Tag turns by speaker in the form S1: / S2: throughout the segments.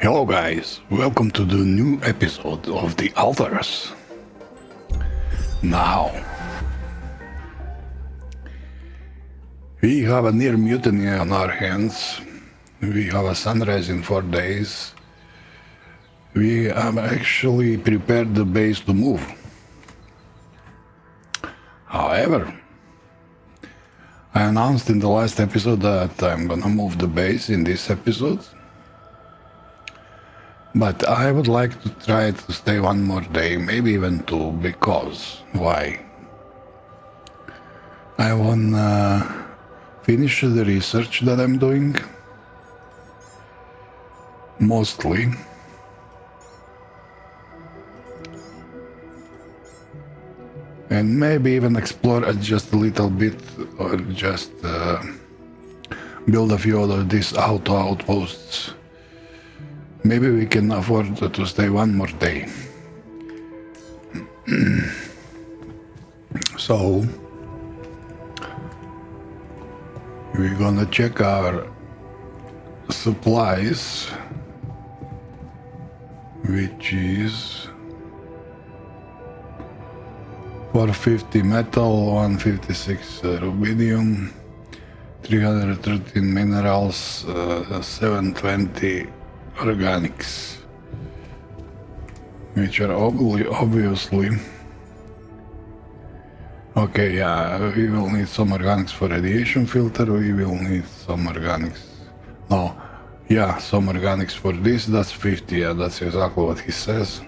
S1: Hello guys, welcome to the new episode of the Alters. Now, we have a near mutiny on our hands. We have a sunrise in 4 days. We have actually prepared the base to move. However, I announced in the last episode that I'm gonna move the base in this episode. But I would like to try to stay one more day, maybe even two, because why? I wanna finish the research that I'm doing, mostly. And maybe even explore it just a little bit, or just build a few of these outposts. Maybe we can afford to stay one more day. So, we're gonna check our supplies, which is 450 metal, 156 rubidium, 313 minerals, 720 organics, which are obviously okay. Yeah, we will need some organics for radiation filter. We will need some organics. No, yeah, some organics for this. That's 50. Yeah, that's exactly what he says.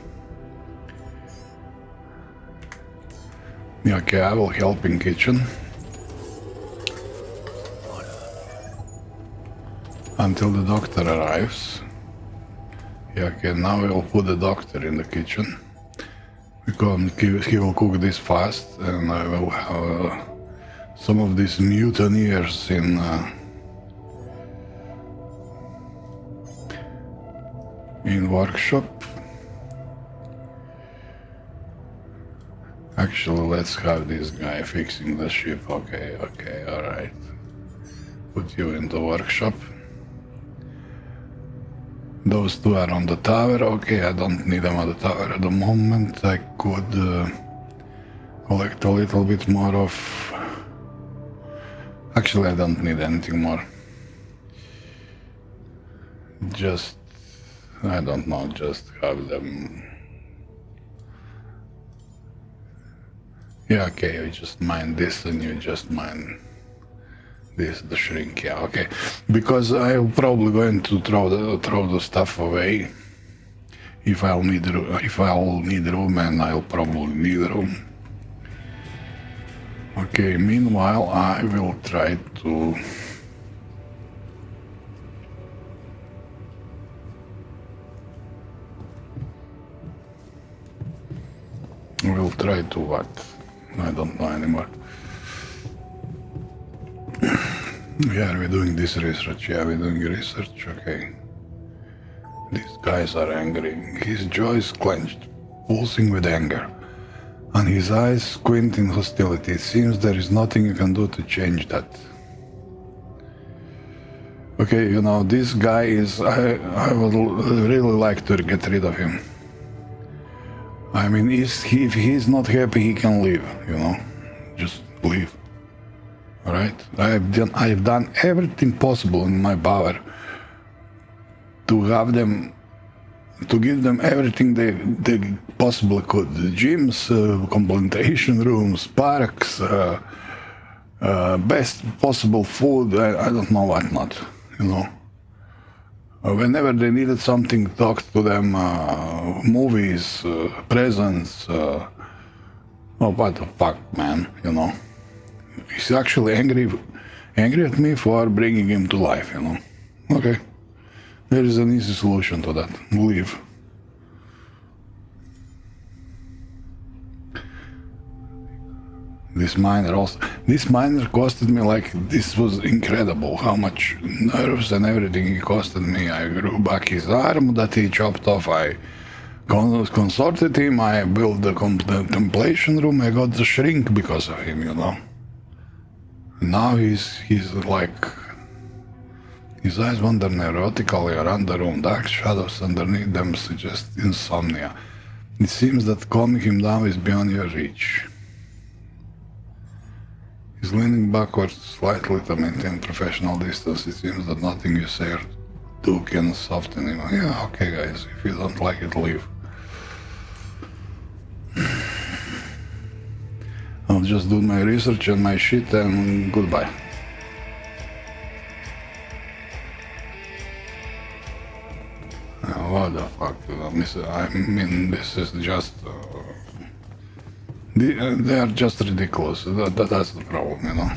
S1: Yeah, okay, I will help in kitchen until the doctor arrives. Yeah, okay, now we'll put the doctor in the kitchen, because he will cook this fast, and I will have some of these mutineers in workshop. Actually, let's have this guy fixing the ship. Okay, alright. Put you in the workshop. Those two are on the tower. Okay, I don't need them on the tower at the moment. I could collect a little bit more of... Actually, I don't need anything more. Just... I don't know, just have them... Yeah, okay, you just mine this and you just mine... this, the shrink, yeah, okay. Because I'm probably going to throw the stuff away. If I'll need room, and I'll probably need room. Okay, meanwhile, I will try to... what? I don't know anymore. Yeah, we're doing this research. Yeah, we're doing research. Okay. These guys are angry. His jaw is clenched, pulsing with anger, and his eyes squint in hostility. It seems there is nothing you can do to change that. Okay, you know, this guy is... I would really like to get rid of him. I mean, if he's not happy, he can leave, you know? Just leave. Alright, I've done everything possible in my power to have them, to give them everything they possibly could. Gyms, complementation rooms, parks, best possible food, I don't know what not, you know. Whenever they needed something, talked to them, movies, presents, oh, what the fuck, man, you know. He's actually angry at me for bringing him to life, you know. Okay. There is an easy solution to that. Leave. This miner costed me, like, this was incredible how much nerves and everything he costed me. I grew back his arm that he chopped off. I consorted him. I built the contemplation room. I got the shrink because of him, you know. Now he's like... His eyes wander neurotically around the room. Dark shadows underneath them suggest insomnia. It seems that calming him down is beyond your reach. He's leaning backwards slightly to maintain professional distance. It seems that nothing you say or do can soften him. Yeah, okay guys, if you don't like it, leave. I'll just do my research and my shit and goodbye. What the fuck? I mean, this is just... they are just ridiculous. That's the problem, you know?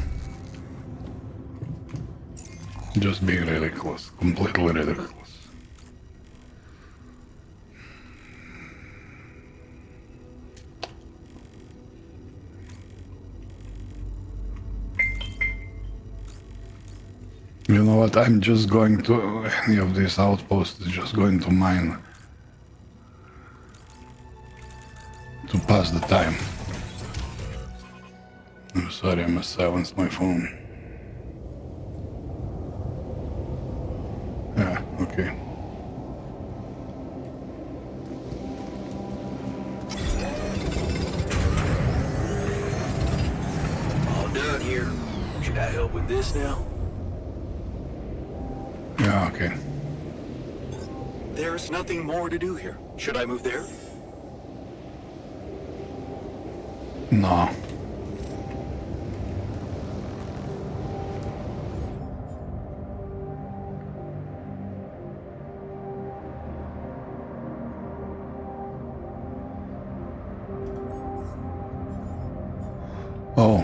S1: Just being ridiculous. Completely ridiculous. You know what, I'm just going to any of these outposts, just going to mine to pass the time. I'm sorry, I must silence my phone. Yeah, okay.
S2: All done here. Should I help with this now?
S1: Yeah, okay.
S2: There's nothing more to do here. Should I move there?
S1: No. Oh.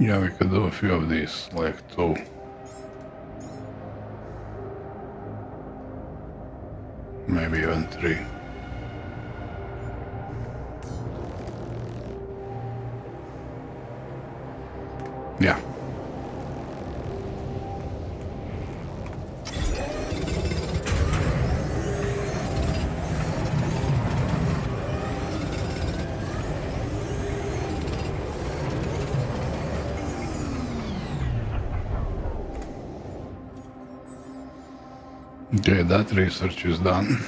S1: Yeah, we could do a few of these, like 2. Maybe even 3. Yeah. Okay, that research is done.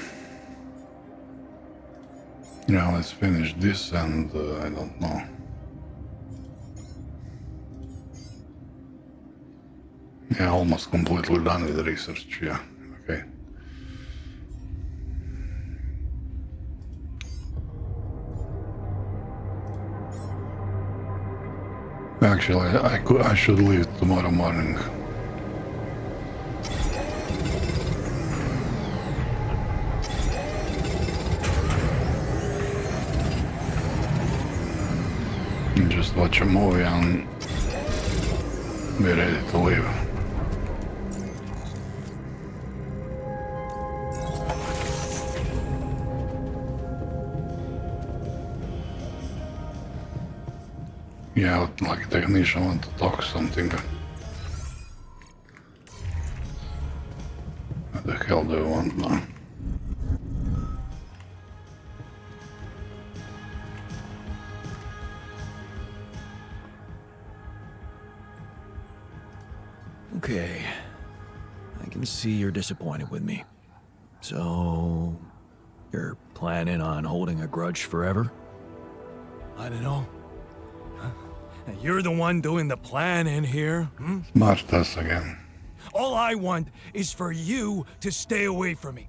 S1: Yeah, let's finish this and I don't know. Yeah, almost completely done with the research, yeah, okay. Actually, I should leave tomorrow morning. And just watch a movie and be ready to leave. Yeah, like a technician want to talk something. What the hell do you want now?
S2: Okay. I can see you're disappointed with me. So, you're planning on holding a grudge forever?
S3: I don't know. You're the one doing the planning here, hmm?
S1: Smart us again.
S3: All I want is for you to stay away from me.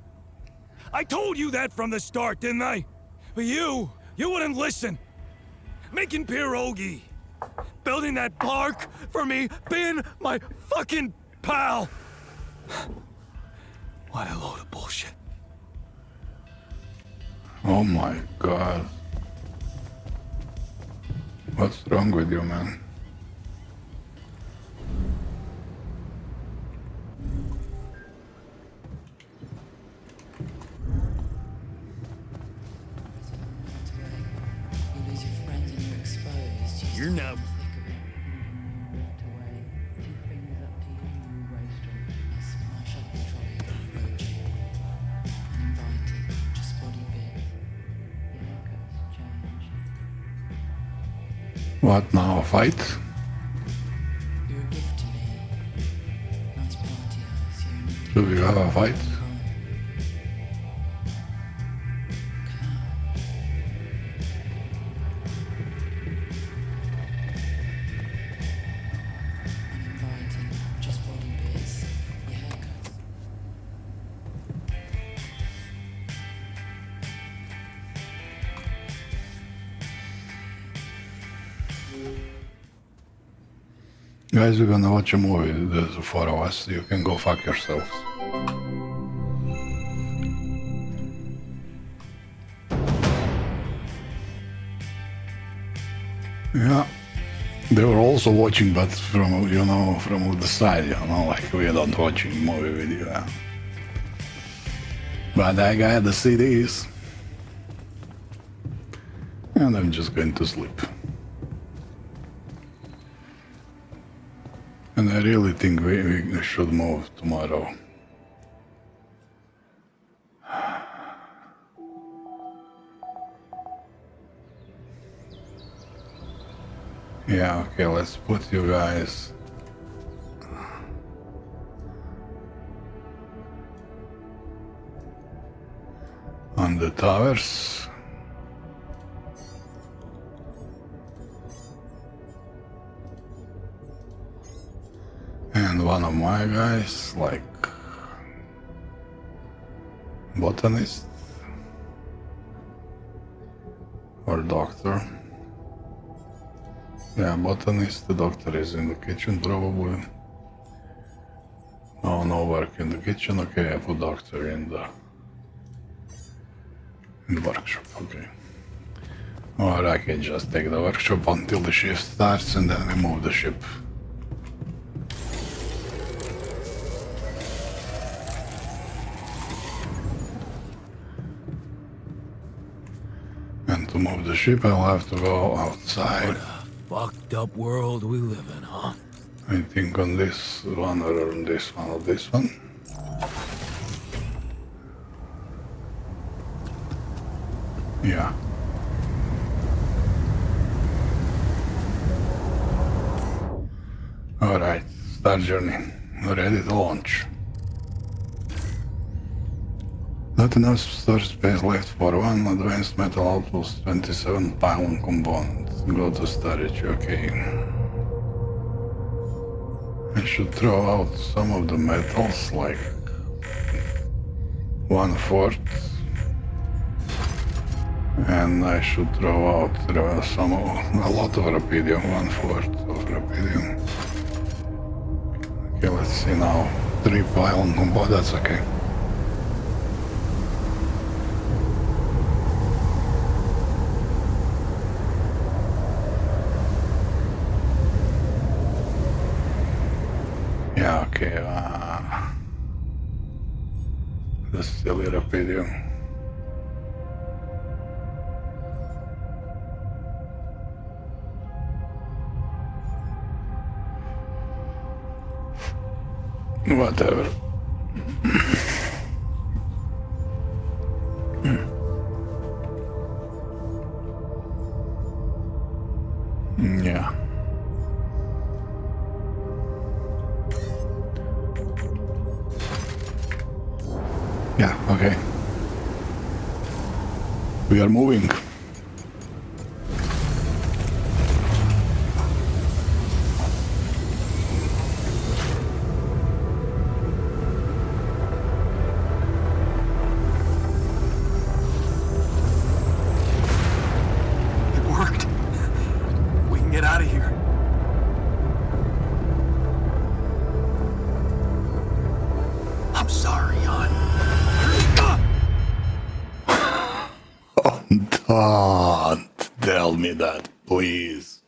S3: I told you that from the start, didn't I? But you wouldn't listen. Making pierogi, building that park for me, being my fucking pal. What a load of bullshit.
S1: Oh my god. What's wrong with you, man?
S4: You lose your friend and you're exposed.
S3: You're now...
S1: What now, fight?
S4: You're a gift to me.
S1: Should we have a fight?
S4: Uninviting, just body bits. Your haircuts.
S1: Guys, we're gonna watch a movie. There's the four of us. You can go fuck yourselves. Yeah. They were also watching, but from, you know, from the side, you know, like we're not watching movie with you. Yeah. But I got the CDs. And I'm just going to sleep. And I really think we should move tomorrow. Yeah, okay, let's put you guys on the towers. And one of my guys, like botanist or doctor. Yeah, botanist, the doctor is in the kitchen probably. Oh, no work in the kitchen, okay, I put doctor in the workshop, okay. Or I can just take the workshop until the shift starts and then we move the ship. And to move the ship I'll have to go outside.
S2: Fucked up world we live in, huh?
S1: I think on this one or on this one or this one. Yeah. Alright, start journey. Ready to launch. Not enough storage space left for one advanced metal outpost 27 pylon component. Go to storage, okay. I should throw out some of the metals, like 1/4. And I should throw out a lot of rubidium, 1/4 of rubidium. Okay, let's see now. 3 pylon components, that's okay. Yeah, okay, the silly rubidium. Whatever. Yeah. Yeah, okay. We are moving.
S2: It worked. We can get out of here. I'm sorry, hon.
S1: Don't tell me that, please.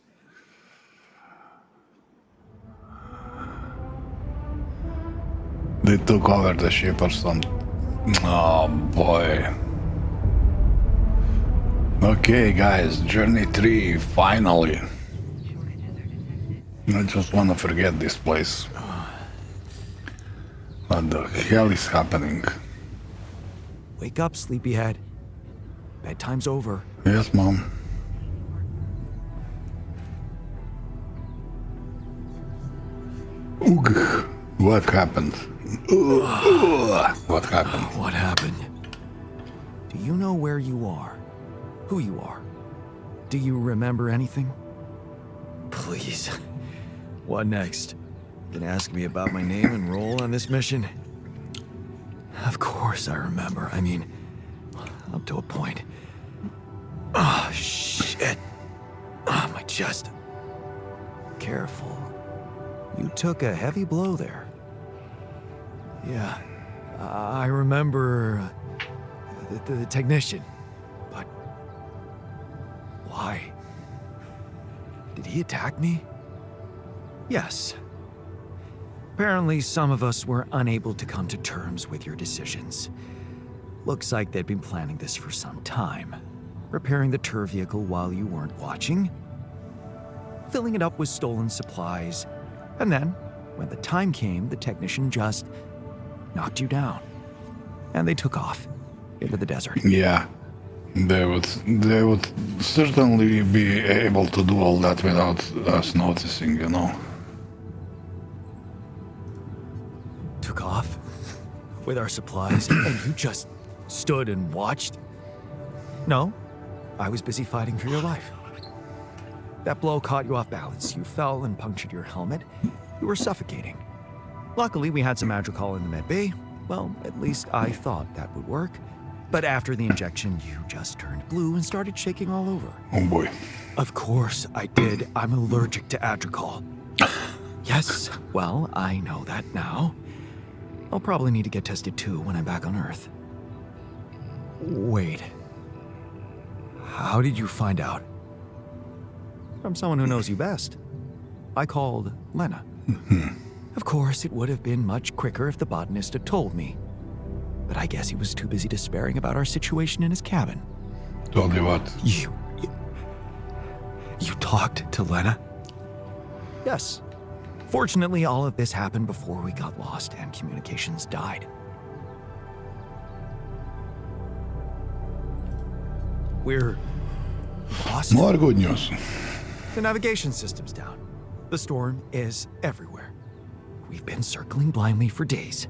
S1: They took over the ship or something. Oh boy. Okay guys, journey 3, finally. I just wanna forget this place. What the hell is happening?
S2: Wake up, sleepyhead. Bedtime's over.
S1: Yes, Mom. Ugh, what happened? What happened?
S2: What happened? Do you know where you are? Who you are? Do you remember anything? Please. What next? Gonna ask me about my name and role on this mission? Of course I remember. I mean, up to a point. Oh, shit. Oh, my chest. Careful. You took a heavy blow there. Yeah, I remember the technician, but why? Did he attack me? Yes. Apparently, some of us were unable to come to terms with your decisions. Looks like they'd been planning this for some time. Repairing the tour vehicle while you weren't watching, filling it up with stolen supplies, and then, when the time came, the technician just knocked you down. And they took off into the desert.
S1: Yeah, they would certainly be able to do all that without us noticing, you know.
S2: Took off with our supplies, and you just stood and watched? No, I was busy fighting for your life. That blow caught you off balance. You fell and punctured your helmet. You were suffocating. Luckily, we had some Agata in the med bay. Well, at least I thought that would work. But after the injection, you just turned blue and started shaking all over.
S1: Oh boy.
S2: Of course I did. I'm allergic to Agata. Yes, well, I know that now. I'll probably need to get tested too when I'm back on Earth. Wait. How did you find out? From someone who knows you best. I called Lena. Of course, it would have been much quicker if the botanist had told me. But I guess he was too busy despairing about our situation in his cabin.
S1: Told you what?
S2: You talked to Lena? Yes. Fortunately, all of this happened before we got lost and communications died. We're lost?
S1: More good news.
S2: The navigation system's down. The storm is everywhere. We've been circling blindly for days.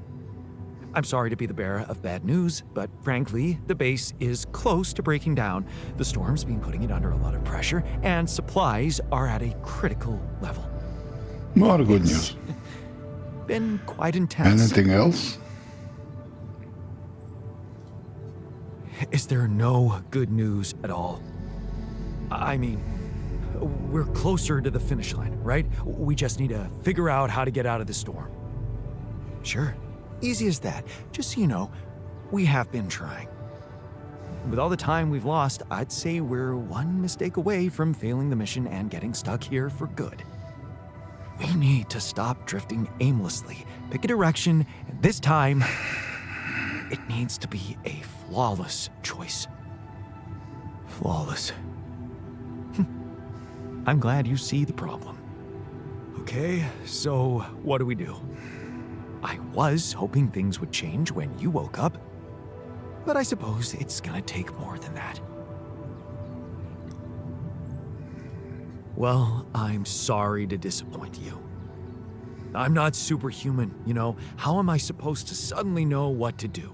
S2: I'm sorry to be the bearer of bad news, but frankly, the base is close to breaking down. The storm's been putting it under a lot of pressure, and supplies are at a critical level.
S1: More good news.
S2: Been quite intense.
S1: Anything else?
S2: Is there no good news at all? I mean, we're closer to the finish line, right? We just need to figure out how to get out of the storm. Sure, easy as that. Just so you know, we have been trying. With all the time we've lost, I'd say we're one mistake away from failing the mission and getting stuck here for good. We need to stop drifting aimlessly, pick a direction, and this time, it needs to be a flawless choice. Flawless. I'm glad you see the problem. Okay, so what do we do? I was hoping things would change when you woke up, but I suppose it's gonna take more than that. Well, I'm sorry to disappoint you. I'm not superhuman, you know. How am I supposed to suddenly know what to do?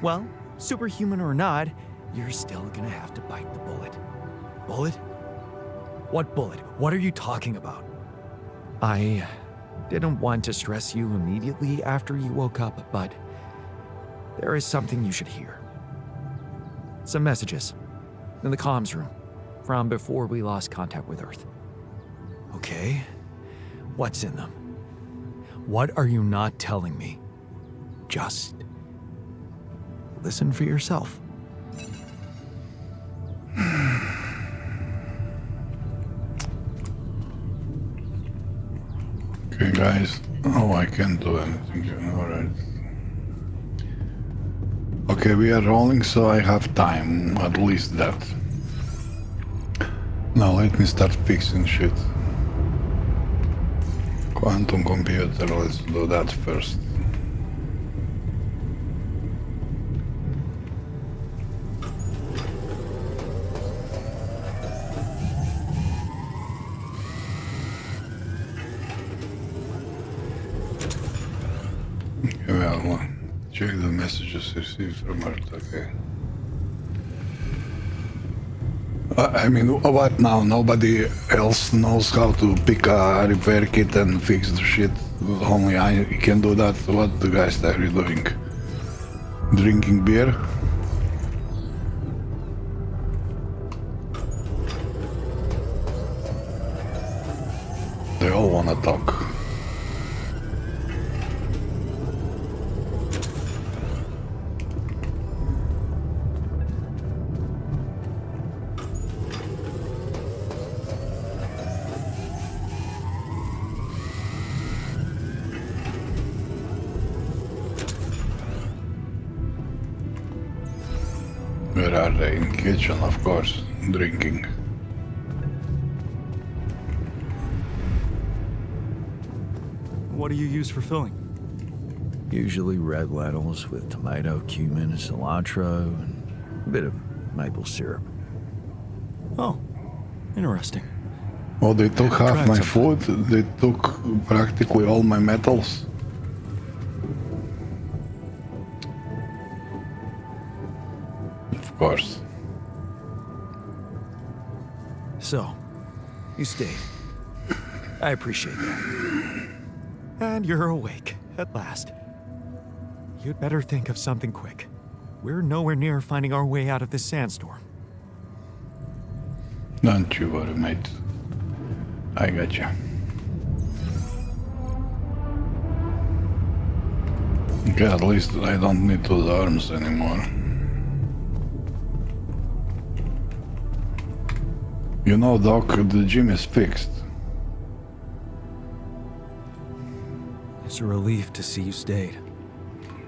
S2: Well, superhuman or not, you're still gonna have to bite the bullet. Bullet? What bullet? What are you talking about? I didn't want to stress you immediately after you woke up, but there is something you should hear. Some messages in the comms room from before we lost contact with Earth. Okay, what's in them? What are you not telling me? Just listen for yourself.
S1: Okay, guys. Oh, I can't do anything. Alright. Okay, we are rolling, so I have time. At least that. Now let me start fixing shit. Quantum computer, let's do that first. well, check the messages received from Earth, okay. I mean, what now? Nobody else knows how to pick a repair kit and fix the shit. Only I can do that. What the guys are you doing? Drinking beer? They all wanna talk. Where are they? In kitchen, of course, drinking.
S2: What do you use for filling?
S5: Usually red lentils with tomato, cumin, and cilantro, and a bit of maple syrup.
S2: Oh, interesting.
S1: Oh, they took half
S2: Tried
S1: my
S2: some.
S1: food. They took practically all my metals. Of course.
S2: So, you stayed. I appreciate that. And you're awake, at last. You'd better think of something quick. We're nowhere near finding our way out of this sandstorm.
S1: Don't you worry, mate. I got you. Okay, at least I don't need those arms anymore. You know, Doc, the gym is fixed.
S2: It's a relief to see you stayed.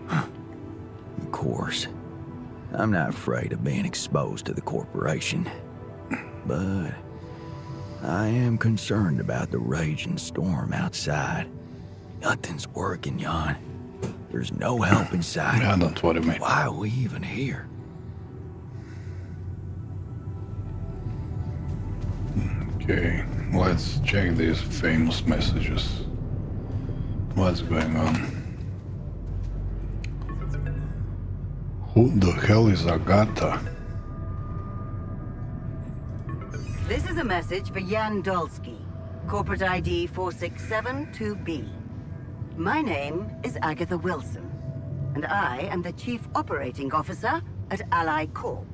S5: Of course. I'm not afraid of being exposed to the corporation. But I am concerned about the raging storm outside. Nothing's working, Jan. There's no help in sight.
S1: Yeah, don't worry, mate.
S5: Why are we even here?
S1: Okay, let's check these famous messages. What's going on? Who the hell is Agata?
S6: This is a message for Jan Dolsky, corporate ID 4672B. My name is Agatha Wilson, and I am the Chief Operating Officer at Ally Corp,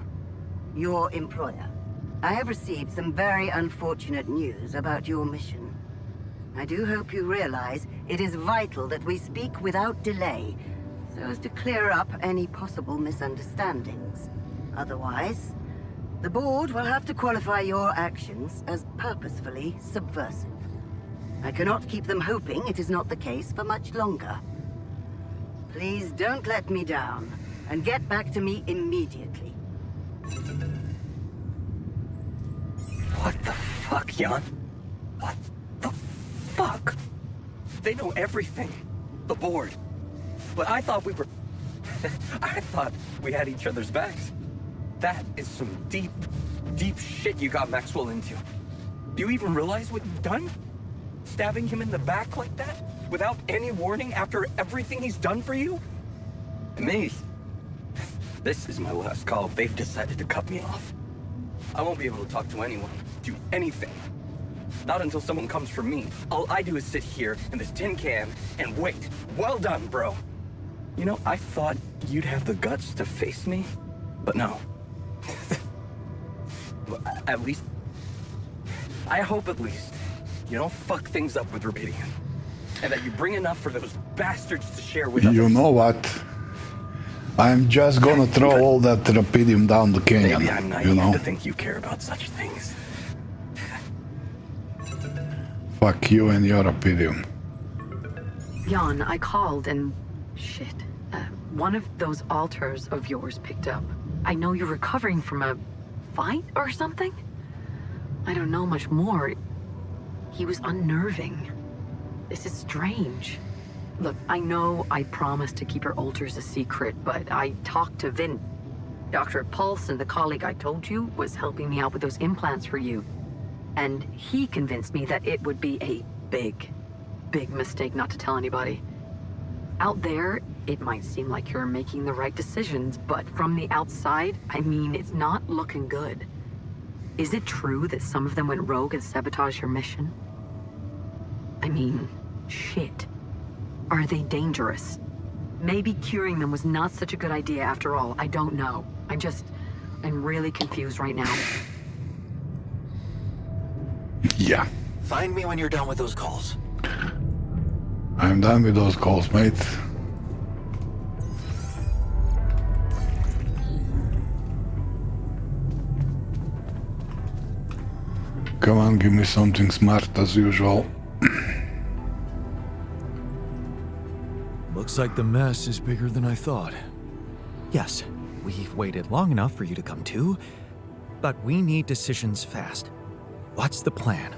S6: your employer. I have received some very unfortunate news about your mission. I do hope you realize it is vital that we speak without delay, so as to clear up any possible misunderstandings. Otherwise, the board will have to qualify your actions as purposefully subversive. I cannot keep them hoping it is not the case for much longer. Please don't let me down, and get back to me immediately.
S7: What the fuck, Jan? What the fuck? They know everything. The board. But I thought we were... I thought we had each other's backs. That is some deep, deep shit you got Maxwell into. Do you even realize what you've done? Stabbing him in the back like that? Without any warning after everything he's done for you? Me? This is my last call. They've decided to cut me off. I won't be able to talk to anyone, do anything. Not until someone comes for me. All I do is sit here in this tin can and wait. Well done, bro. You know, I thought you'd have the guts to face me, but no. At least... I hope at least you don't fuck things up with Rubidium. And that you bring enough for those bastards to share with others.
S1: You know what? I'm just gonna throw all that rapidium down the canyon,
S7: Maybe I'm naive
S1: you know?
S7: to think you care about such things.
S1: Fuck you and your rapidium.
S4: Jan, I called and... shit. One of those alters of yours picked up. I know you're recovering from a fight or something? I don't know much more. He was unnerving. This is strange. Look, I know I promised to keep your alters a secret, but I talked to Vin. Dr. Paulson, the colleague I told you, was helping me out with those implants for you. And he convinced me that it would be a big, big mistake not to tell anybody. Out there, It might seem like you're making the right decisions, but from the outside, I mean, it's not looking good. Is it true that some of them went rogue and sabotaged your mission? I mean, shit. Are they dangerous? Maybe curing them was not such a good idea after all. I don't know. I'm really confused right now.
S1: Yeah.
S5: Find me when you're done with those calls.
S1: I'm done with those calls, mate. Come on, give me something smart as usual.
S2: Looks like the mess is bigger than I thought. Yes, we've waited long enough for you to come to, but we need decisions fast. What's the plan?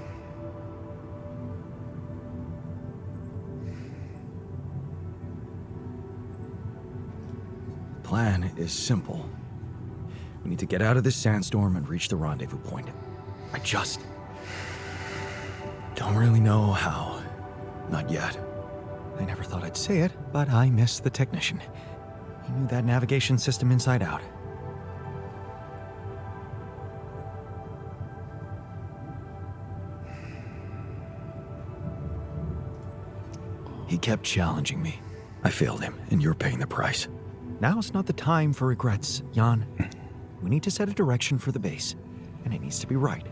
S2: The plan is simple. We need to get out of this sandstorm and reach the rendezvous point. I just don't really know how. Not yet. I never thought I'd say it, but I miss the technician. He knew that navigation system inside out. He kept challenging me. I failed him, and you're paying the price. Now's not the time for regrets, Jan. We need to set a direction for the base, and it needs to be right.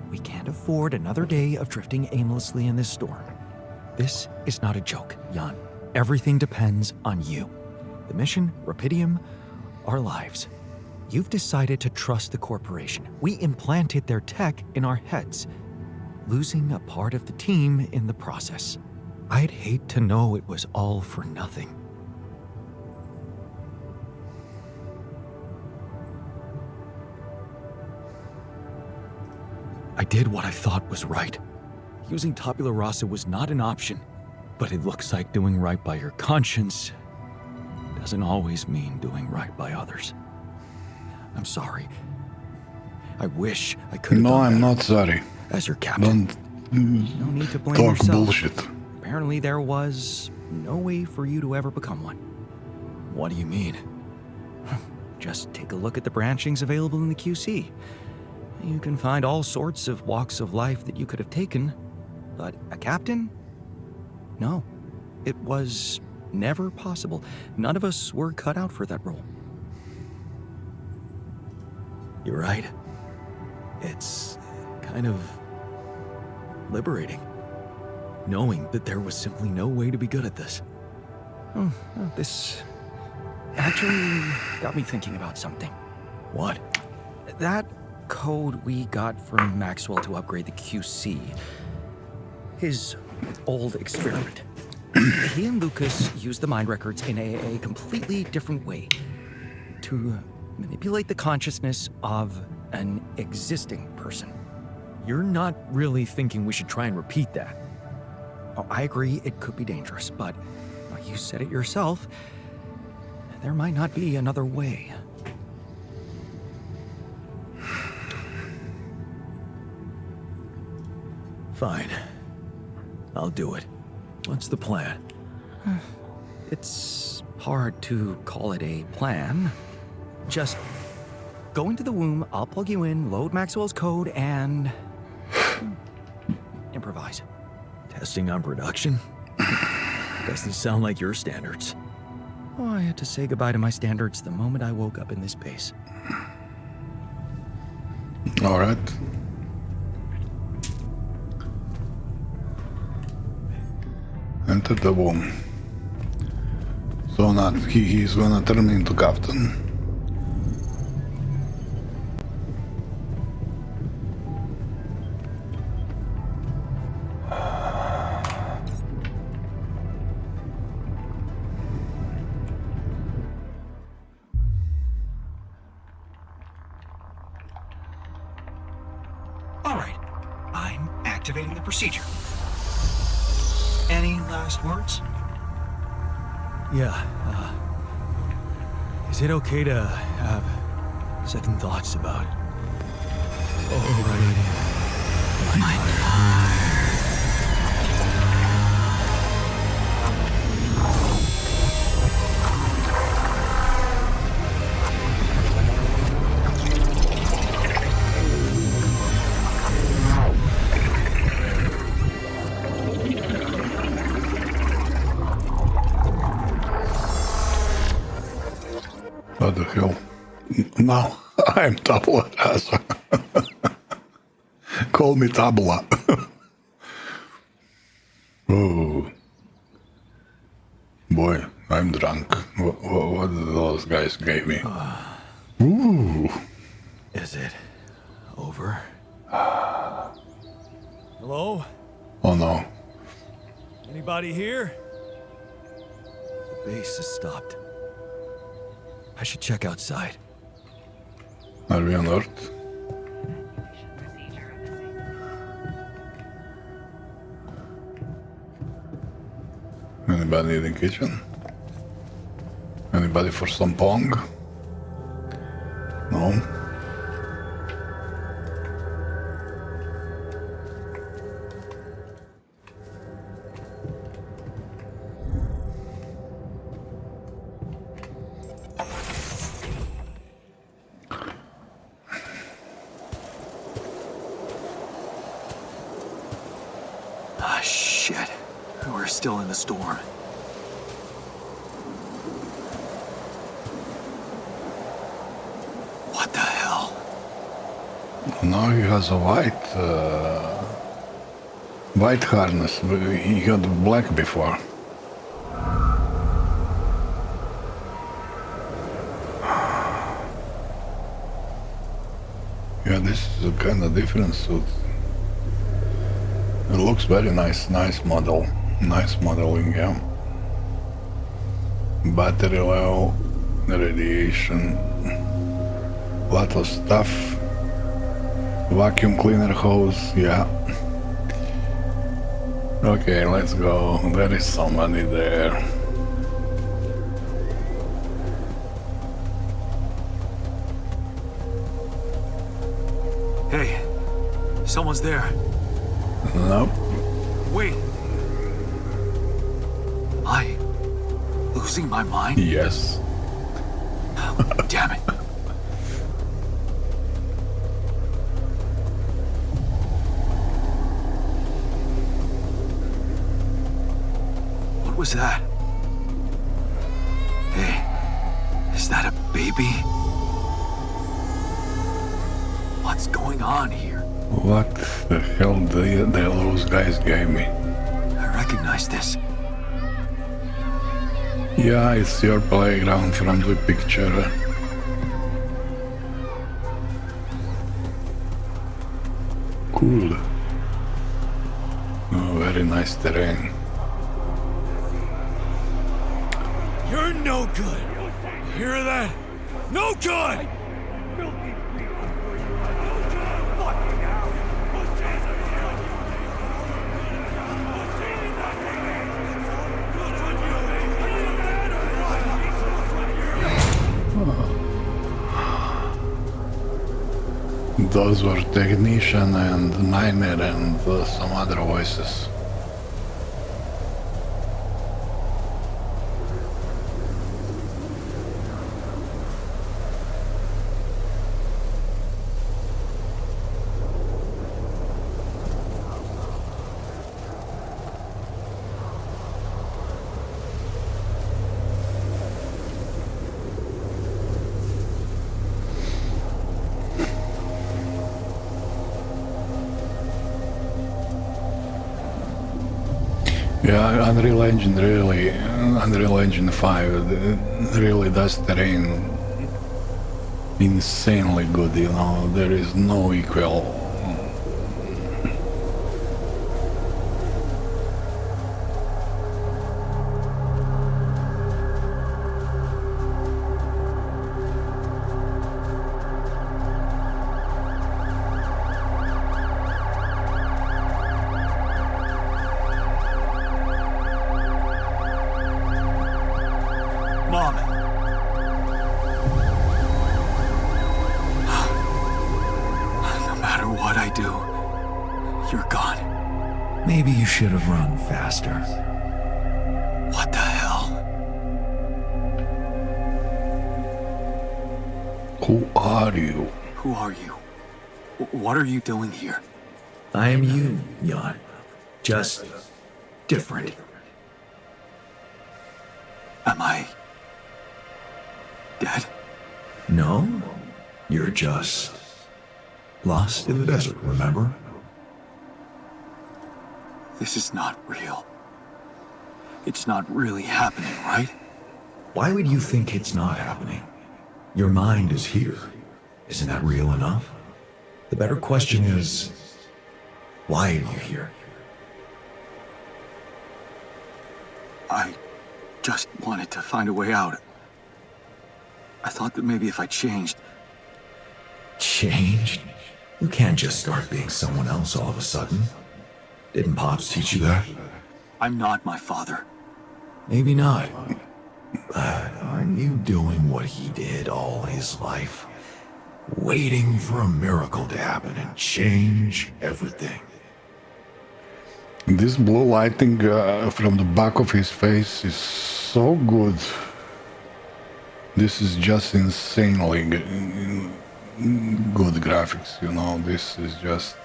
S2: We can't afford another day of drifting aimlessly in this storm. This is not a joke, Jan. Everything depends on you. The mission, Rapidium, our lives. You've decided to trust the corporation. We implanted their tech in our heads, losing a part of the team in the process. I'd hate to know it was all for nothing. I did what I thought was right. Using tabula rasa was not an option, but it looks like doing right by your conscience doesn't always mean doing right by others. I'm sorry. I wish I could have
S1: No,
S2: done
S1: I'm
S2: better.
S1: not sorry.
S2: As your captain,
S1: Don't
S2: no need to blame
S1: talk
S2: yourself.
S1: bullshit.
S2: Apparently there was no way for you to ever become one. What do you mean? Just take a look at the branchings available in the QC. You can find all sorts of walks of life that you could have taken, but a captain? No, it was never possible. None of us were cut out for that role. You're right. It's kind of liberating, knowing that there was simply no way to be good at this. This actually got me thinking about something. What? That code we got from Maxwell to upgrade the QC. His old experiment. He and Lucas used the mind records in a completely different way to manipulate the consciousness of an existing person. You're not really thinking we should try and repeat that? Oh, I agree it could be dangerous, but you said it yourself. There might not be another way. Fine. I'll do it. What's the plan? It's hard to call it a plan. Just go into the womb, I'll plug you in, load Maxwell's code, and improvise. Testing on production? Doesn't sound like your standards. Oh, I had to say goodbye to my standards the moment I woke up in this base.
S1: All right. Enter the womb. So not he's gonna turn me into captain.
S8: All right, I'm activating the procedure. Any last words?
S2: Yeah, is it okay to have second thoughts about overriding my power?
S1: What the hell? Now I'm tabula rasa. Call me tabula. Oh. Boy, I'm drunk. What those guys gave me? Ooh.
S2: Is it over? Hello?
S1: Oh no.
S2: Anybody here? The base has stopped. I should check outside.
S1: Are we on Earth? Anybody in the kitchen? Anybody for some pong? No?
S2: Ah, shit. We're still in the storm. What the hell?
S1: Now he has a white harness. He had black before. Yeah, this is a kind of different suit. It looks very nice, nice model. Nice modeling, yeah. Battery level, radiation, lot of stuff. Vacuum cleaner hose, yeah. Okay, let's go. There is somebody there.
S2: Hey, someone's there.
S1: Nope.
S2: Wait. Am I losing my mind?
S1: Yes.
S2: Damn it. What was that? Hey, is that a baby? What's going on here?
S1: What the hell did those guys gave me?
S2: I recognize this.
S1: Yeah, it's your playground from the picture. Cool. Oh, very nice terrain.
S3: You're no good. You hear that? No good!
S1: Those were technician and miner and some other voices. Yeah, Unreal Engine 5 really does terrain insanely good, you know, there is no equal.
S2: Mom. No matter what I do, you're gone.
S5: Maybe you should have run faster.
S2: What the hell?
S1: Who are you?
S2: Who are you? What are you doing here?
S5: I am you, Jan. Just different.
S7: Am I dead?
S5: No, you're just lost in the desert, remember?
S7: This is not real. It's not really happening, right?
S5: Why would you think it's not happening? Your mind is here. Isn't that real enough? The better question is, why are you here?
S7: I just wanted to find a way out. I thought that maybe if I changed...
S5: Changed? You can't just start being someone else all of a sudden. Didn't Pops teach you that?
S7: I'm not my father.
S5: Maybe not. But aren't you doing what he did all his life? Waiting for a miracle to happen and change everything.
S1: This blue lighting from the back of his face is so good. This is just insanely good graphics, you know. This is just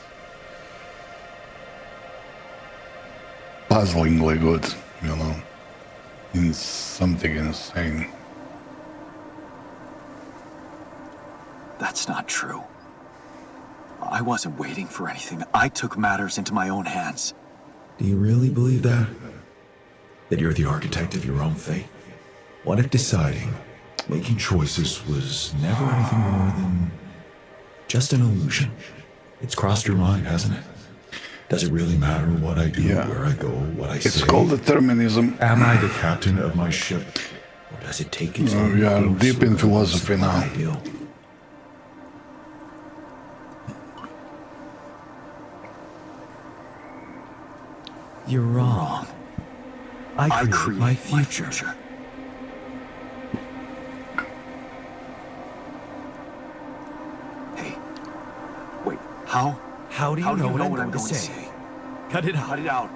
S1: puzzlingly good, you know. It's something insane.
S7: That's not true. I wasn't waiting for anything. I took matters into my own hands.
S5: Do you really believe that? That you're the architect of your own fate? What if deciding, making choices was never anything more than just an illusion? It's crossed your mind, hasn't it? Does it really matter what I do, where I go, what I say?
S1: It's called determinism.
S5: Am I the captain of my ship? Or does it take its own
S1: We are
S5: course
S1: deep in
S5: regardless
S1: philosophy
S5: of what
S1: now.
S5: I do? You're wrong. I create my future.
S7: Hey, wait, how?
S2: How do you know what I'm going to say? Cut it out.
S7: Cut it out.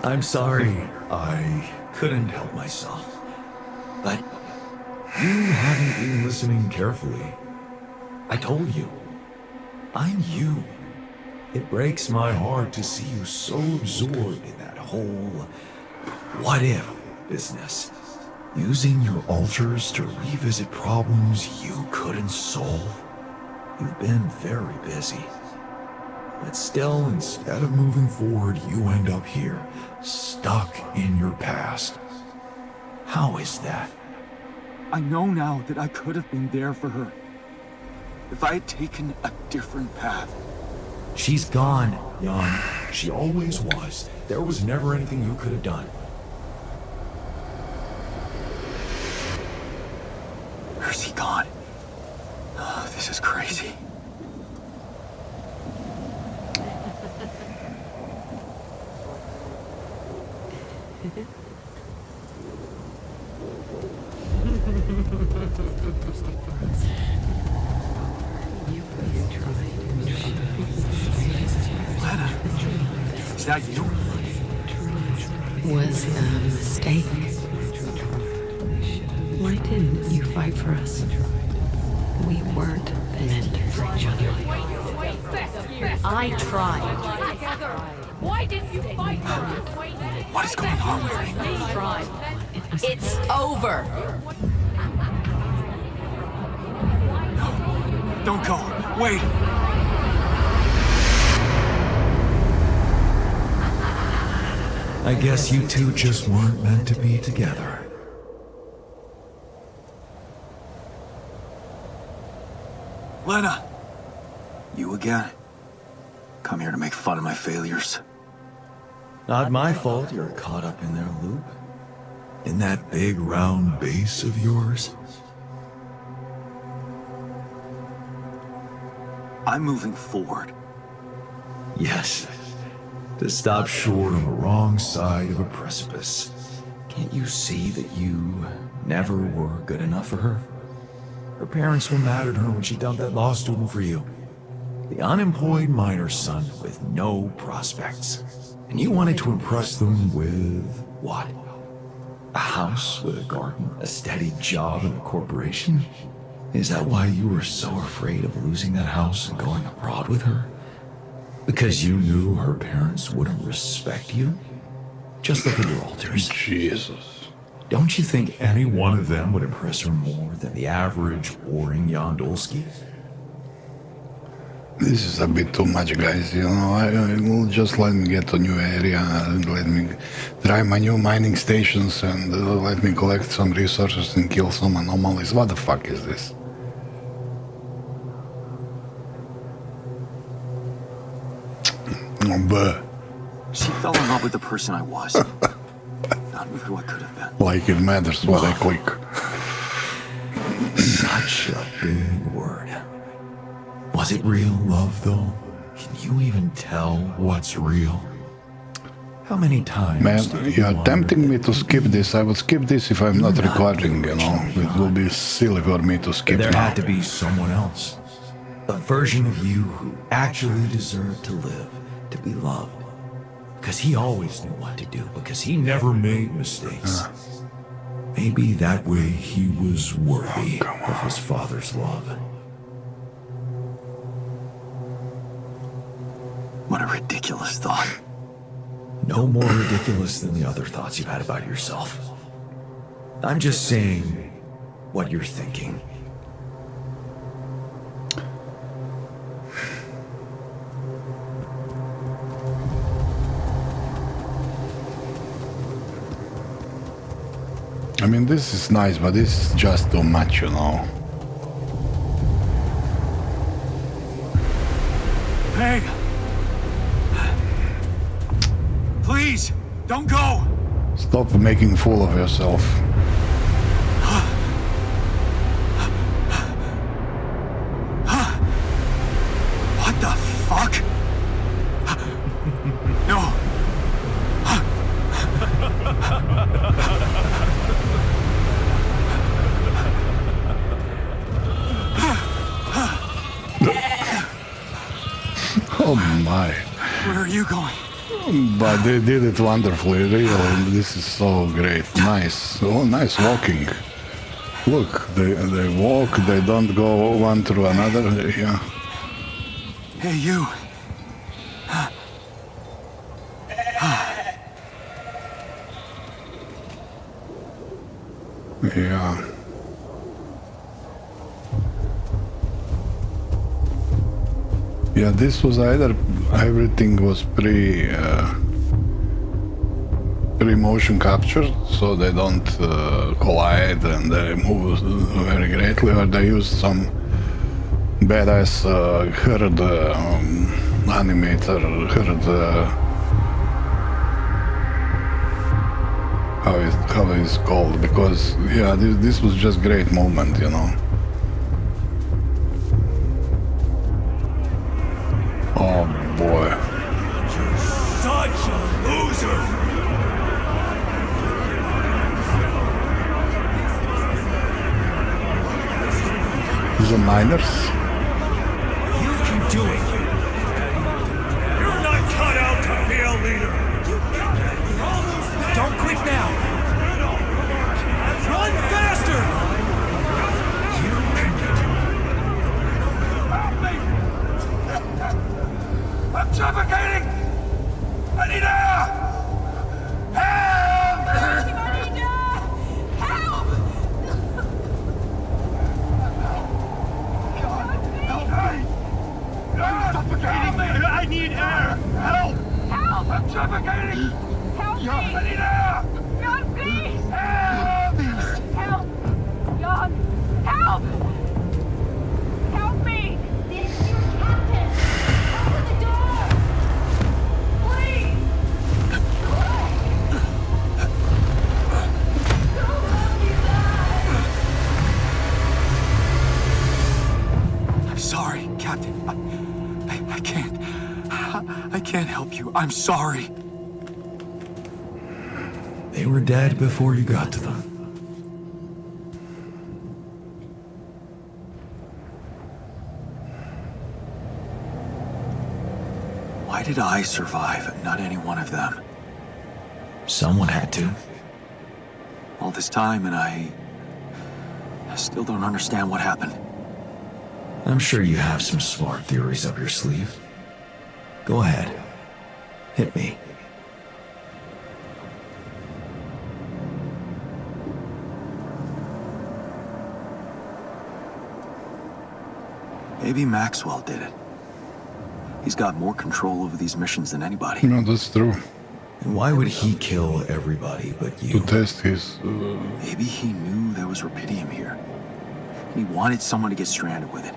S5: I'm sorry. I couldn't help myself. But you haven't been listening carefully. I told you. I'm you. It breaks my heart to see you so absorbed in that whole what-if business. Using your alters to revisit problems you couldn't solve. You've been very busy. But still, instead of moving forward, you end up here, stuck in your past. How is that?
S7: I know now that I could have been there for her. If I had taken a different path.
S5: She's gone, Jan. She always was. There was never anything you could have done.
S7: Where's he gone? Oh, this is crazy. Lana, is that you?
S4: Was a mistake. Why didn't you fight for us? We weren't meant for each other. I tried.
S9: Why didn't you fight for us?
S7: What is going on with me?
S9: It's over.
S7: No, don't go. Wait.
S5: I guess you two just weren't meant to be together.
S7: Lena! You again? Come here to make fun of my failures.
S5: Not my fault you're caught up in their loop. In that big round base of yours.
S7: I'm moving forward.
S5: Yes. To stop short on the wrong side of a precipice. Can't you see that you never were good enough for her? Her parents were mad at her when she dumped that law student for you. The unemployed miner's son with no prospects. And you wanted to impress them with what? A house with a garden, a steady job in a corporation? Is that why you were so afraid of losing that house and going abroad with her? Because you knew her parents wouldn't respect you? Just look at your alters.
S1: Jesus.
S10: Don't you think any one of them would impress her more than the average boring Yandolski?
S1: This is a bit too much, guys, you know. I will just let me get a new area and let me try my new mining stations and let me collect some resources and kill some anomalies. What the fuck is this? But
S7: She fell in love with the person I was. Not with who I could have been.
S1: like it matters what I click.
S10: Such a big word. Was it real love, though? Can you even tell what's real? How many times
S1: Man,
S10: did
S1: you're
S10: wonder
S1: tempting me
S10: that
S1: to skip this. I would skip this if I'm not recording, you know. It will be silly for me to skip
S10: there
S1: now.
S10: had to be someone else? A version of you who actually deserved to live, to be loved. Because he always knew what to do, because he never made mistakes. Maybe that way he was worthy of his father's love.
S7: What a ridiculous thought.
S10: No more ridiculous than the other thoughts you've had about yourself. I'm just saying what you're thinking.
S1: I mean, this is nice, but this is just too much, you know.
S3: Hey! Please, don't go!
S1: Stop making fool of yourself.
S3: What the fuck? No.
S1: Oh my.
S3: Where are you going?
S1: But they did it wonderfully, really. This is so great. Nice. Oh, nice walking. Look, they walk, they don't go one through another. Yeah.
S3: Hey, you.
S1: Yeah. Yeah, this was either everything was pre-motion captured, so they don't collide and they move very greatly, or they use some badass herd animator, herd how it's called, because yeah, this was just great moment, you know. Oh boy.
S3: Such a loser!
S1: The miners?
S3: You can do it! You're not cut out to be a leader! Don't quit now! Run faster! I'm suffocating! I need air! Help!
S9: Help!
S3: I'm suffocating! I need air! Help!
S9: Help!
S3: I'm suffocating!
S9: Help me!
S3: I need air!
S9: Jan, please!
S3: Help!
S9: Help! Jan! Help! Help me! This is your captain! Open the door! Please! Don't let me die!
S3: I'm sorry, Captain. I can't. I can't help you. I'm sorry.
S10: They were dead before you got to them.
S7: Why did I survive and not any one of them?
S10: Someone had to.
S7: All this time and I still don't understand what happened.
S10: I'm sure you have some smart theories up your sleeve.
S5: Go ahead. Hit me.
S11: Maybe Maxwell did it. He's got more control over these missions than anybody.
S1: No, that's true.
S5: And why would he kill everybody but
S1: To
S5: you?
S1: test his...
S11: Maybe he knew there was rubidium here. And he wanted someone to get stranded with it.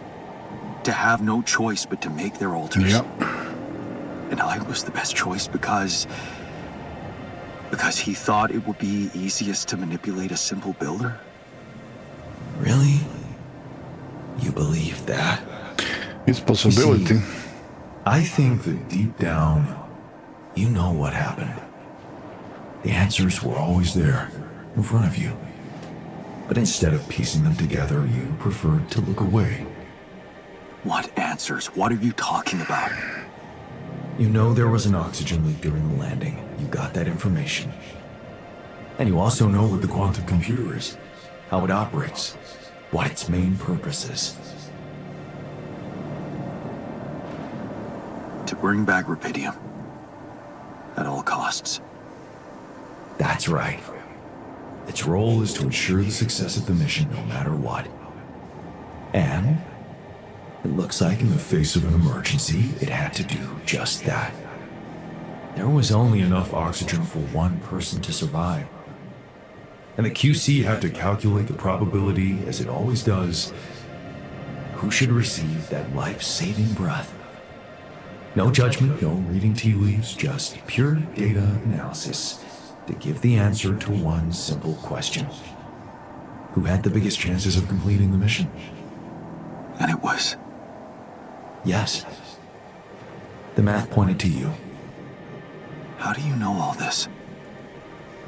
S11: To have no choice but to make their altars.
S1: Yep.
S11: And I was the best choice because he thought it would be easiest to manipulate a simple builder.
S5: Really? You believe that?
S1: It's possibility.
S10: I think that deep down, you know what happened. The answers were always there, in front of you. But instead of piecing them together, you preferred to look away.
S11: What answers? What are you talking about?
S10: You know there was an oxygen leak during the landing. You got that information. And you also know what the quantum computer is, how it operates, what its main purpose is.
S11: To bring back rubidium. At all costs.
S10: That's right. Its role is to ensure the success of the mission no matter what. And it looks like in the face of an emergency, it had to do just that. There was only enough oxygen for one person to survive. And the QC had to calculate the probability, as it always does, who should receive that life-saving breath. No judgment, no reading tea leaves, just pure data analysis to give the answer to one simple question. Who had the biggest chances of completing the mission?
S11: And it was.
S10: Yes. The math pointed to you.
S11: How do you know all this?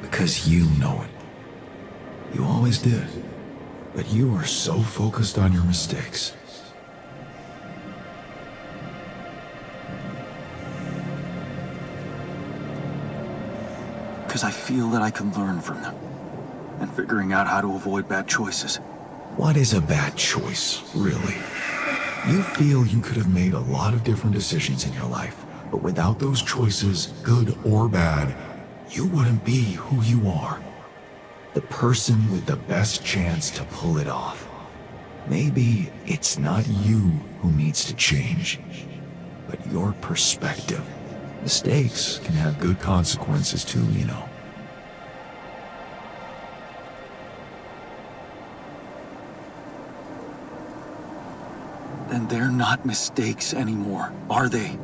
S10: Because you know it. You always did. But you were so focused on your mistakes.
S11: Because I feel that I can learn from them. And figuring out how to avoid bad choices.
S10: What is a bad choice, really? You feel you could have made a lot of different decisions in your life, but without those choices, good or bad, you wouldn't be who you are. The person with the best chance to pull it off. Maybe it's not you who needs to change, but your perspective. Mistakes can have good consequences too, you know.
S11: Then they're not mistakes anymore, are they?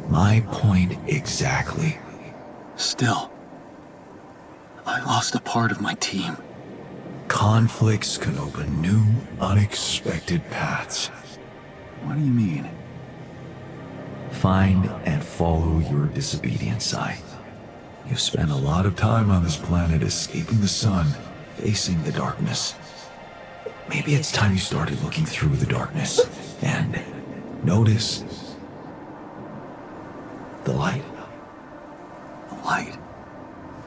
S10: My point exactly.
S11: Still, I lost a part of my team.
S10: Conflicts can open new, unexpected paths.
S11: What do you mean?
S10: Find and follow your disobedience, I. You've spent a lot of time on this planet escaping the sun, facing the darkness. Maybe it's time you started looking through the darkness and notice the light.
S11: The light?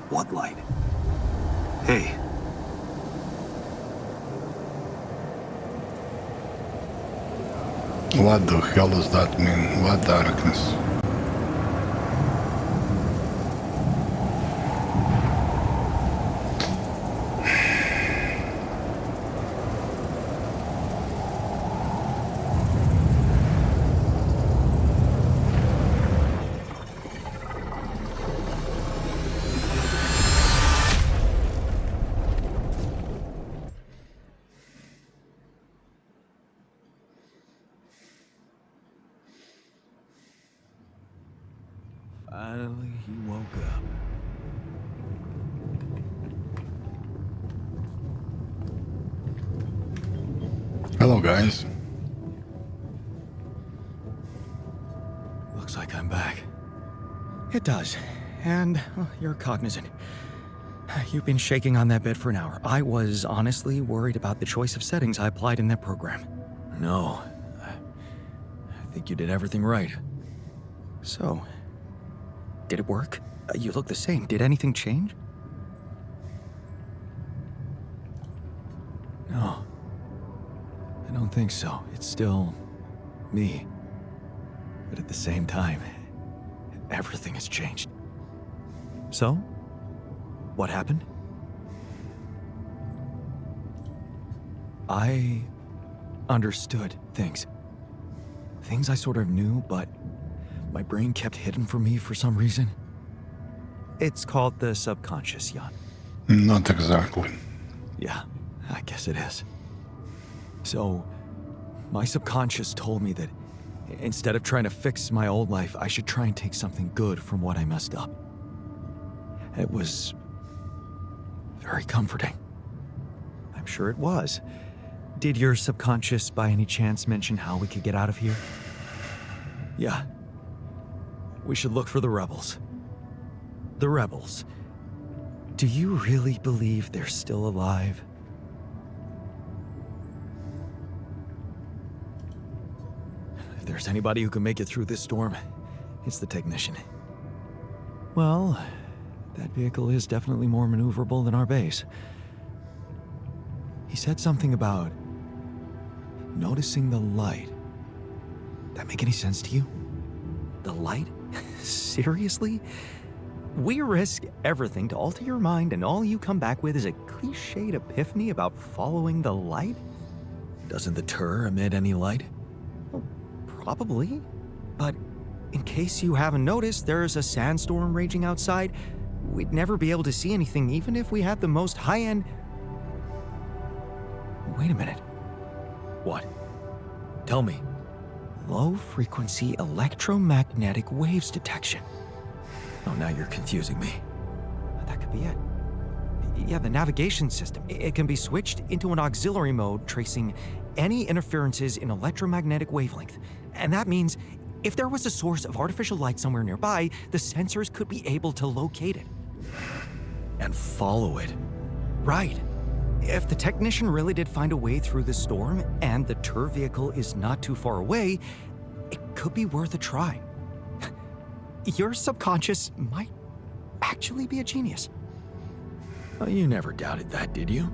S11: What light? Hey.
S1: What the hell does that mean? What darkness?
S5: Finally, he woke up.
S1: Hello, guys.
S2: Looks like I'm back. It does. And you're cognizant. You've been shaking on that bed for an hour. I was honestly worried about the choice of settings I applied in that program.
S5: No. I think you did everything right.
S2: So, did it work? You look the same. Did anything change?
S5: No. I don't think so. It's still me. But at the same time,
S2: everything has changed. So, what happened? I understood things. Things I sort of knew, but my brain kept hidden from me for some reason. It's called the subconscious, Jan.
S1: Not exactly.
S2: Yeah, I guess it is. So, my subconscious told me that instead of trying to fix my old life, I should try and take something good from what I messed up. It was very comforting. I'm sure it was. Did your subconscious by any chance mention how we could get out of here? Yeah. We should look for the rebels. The rebels. Do you really believe they're still alive? If there's anybody who can make it through this storm, it's the technician. Well, that vehicle is definitely more maneuverable than our base. He said something about noticing the light. That make any sense to you? The light? Seriously? We risk everything to alter your mind, and all you come back with is a cliched epiphany about following the light? Doesn't the Tur emit any light? Well, probably. But in case you haven't noticed, there's a sandstorm raging outside. We'd never be able to see anything, even if we had the most high-end... Wait a minute. What? Tell me. Low-frequency electromagnetic waves detection. Oh, now you're confusing me. That could be it. Yeah, the navigation system. It can be switched into an auxiliary mode, tracing any interferences in electromagnetic wavelength. And that means if there was a source of artificial light somewhere nearby, the sensors could be able to locate it. And follow it. Right. If the technician really did find a way through the storm, and the Tur vehicle is not too far away, it could be worth a try. Your subconscious might actually be a genius. Well, you never doubted that, did you?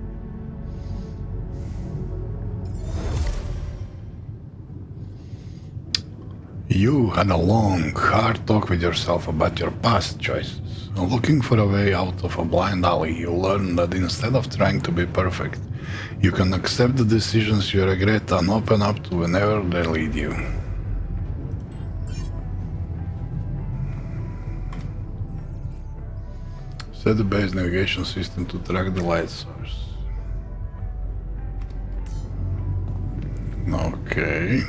S1: You had a long, hard talk with yourself about your past choices. Looking for a way out of a blind alley, you learn that instead of trying to be perfect, you can accept the decisions you regret and open up to whenever they lead you. Set the base navigation system to track the light source. Okay.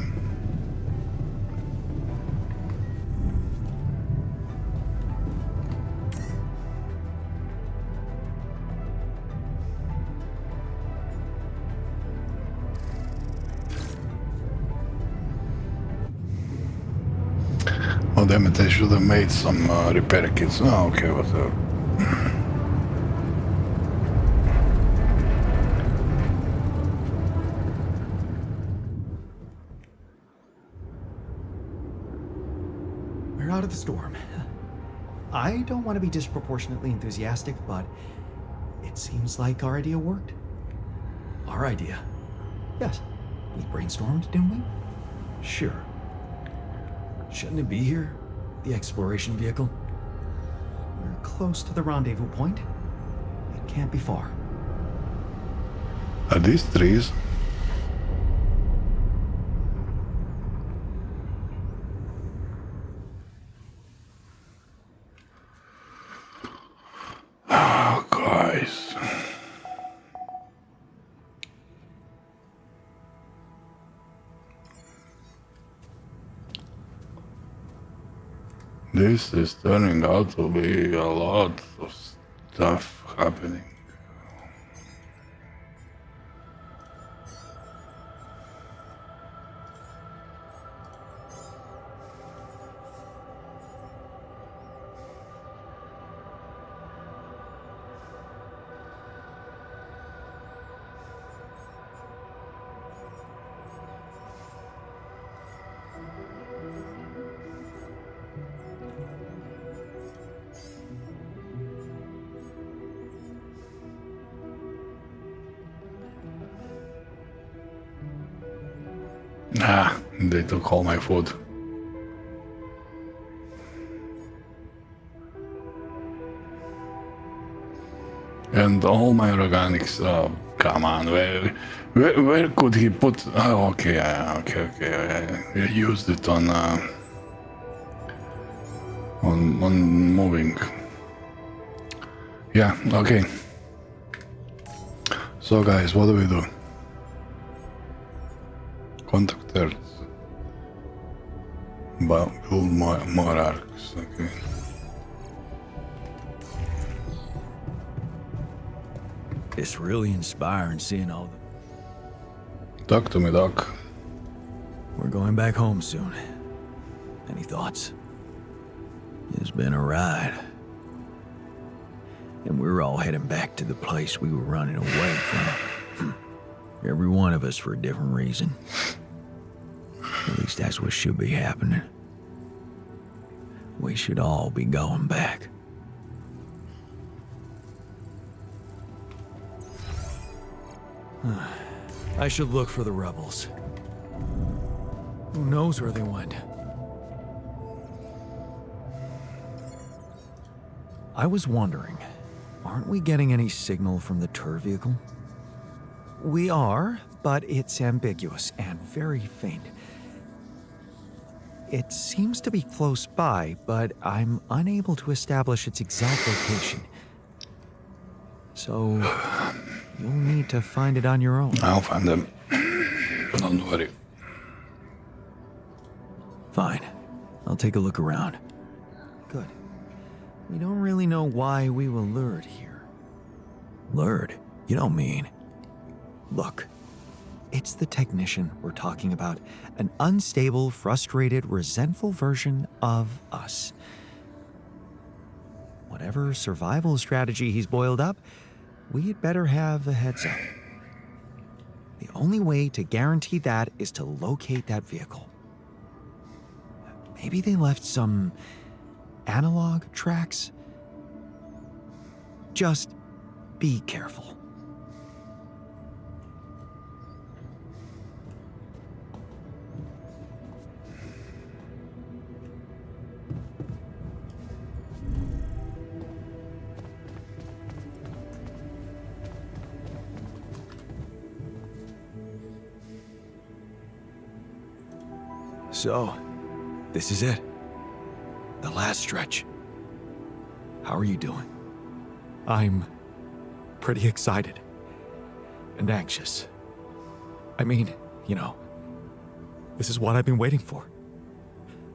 S1: Oh damn it, I should have made some repair kits. Oh, okay, whatever.
S2: We're out of the storm. I don't want to be disproportionately enthusiastic, but it seems like our idea worked. Our idea? Yes. We brainstormed, didn't we? Sure. Shouldn't it be here? The exploration vehicle? We're close to the rendezvous point. It can't be far.
S1: Are these trees? Oh, guys. This is turning out to be a lot of stuff happening. Ah, they took all my food. And all my organics, come on, where could he put, oh, okay, I used it on moving. Yeah, okay. So guys, what do we do? Contact Earth. Build more arcs, okay.
S5: It's really inspiring seeing all the...
S1: Talk to me, Doc.
S5: We're going back home soon. Any thoughts? It's been a ride. And we're all heading back to the place we were running away from. Every one of us for a different reason. At least that's what should be happening. We should all be going back.
S2: I should look for the rebels. Who knows where they went? I was wondering, aren't we getting any signal from the tour vehicle? We are, but it's ambiguous and very faint. It seems to be close by, but I'm unable to establish its exact location. So, you'll need to find it on your own.
S1: I'll find them. Don't worry.
S5: Fine. I'll take a look around.
S2: Good. We don't really know why we were lured here.
S5: Lured? You don't mean...
S2: Look, it's the technician we're talking about. An unstable, frustrated, resentful version of us. Whatever survival strategy he's boiled up, we had better have a heads up. The only way to guarantee that is to locate that vehicle. Maybe they left some analog tracks? Just be careful.
S5: So, this is it. The last stretch. How are you doing?
S2: I'm pretty excited and anxious. I mean, you know, this is what I've been waiting for.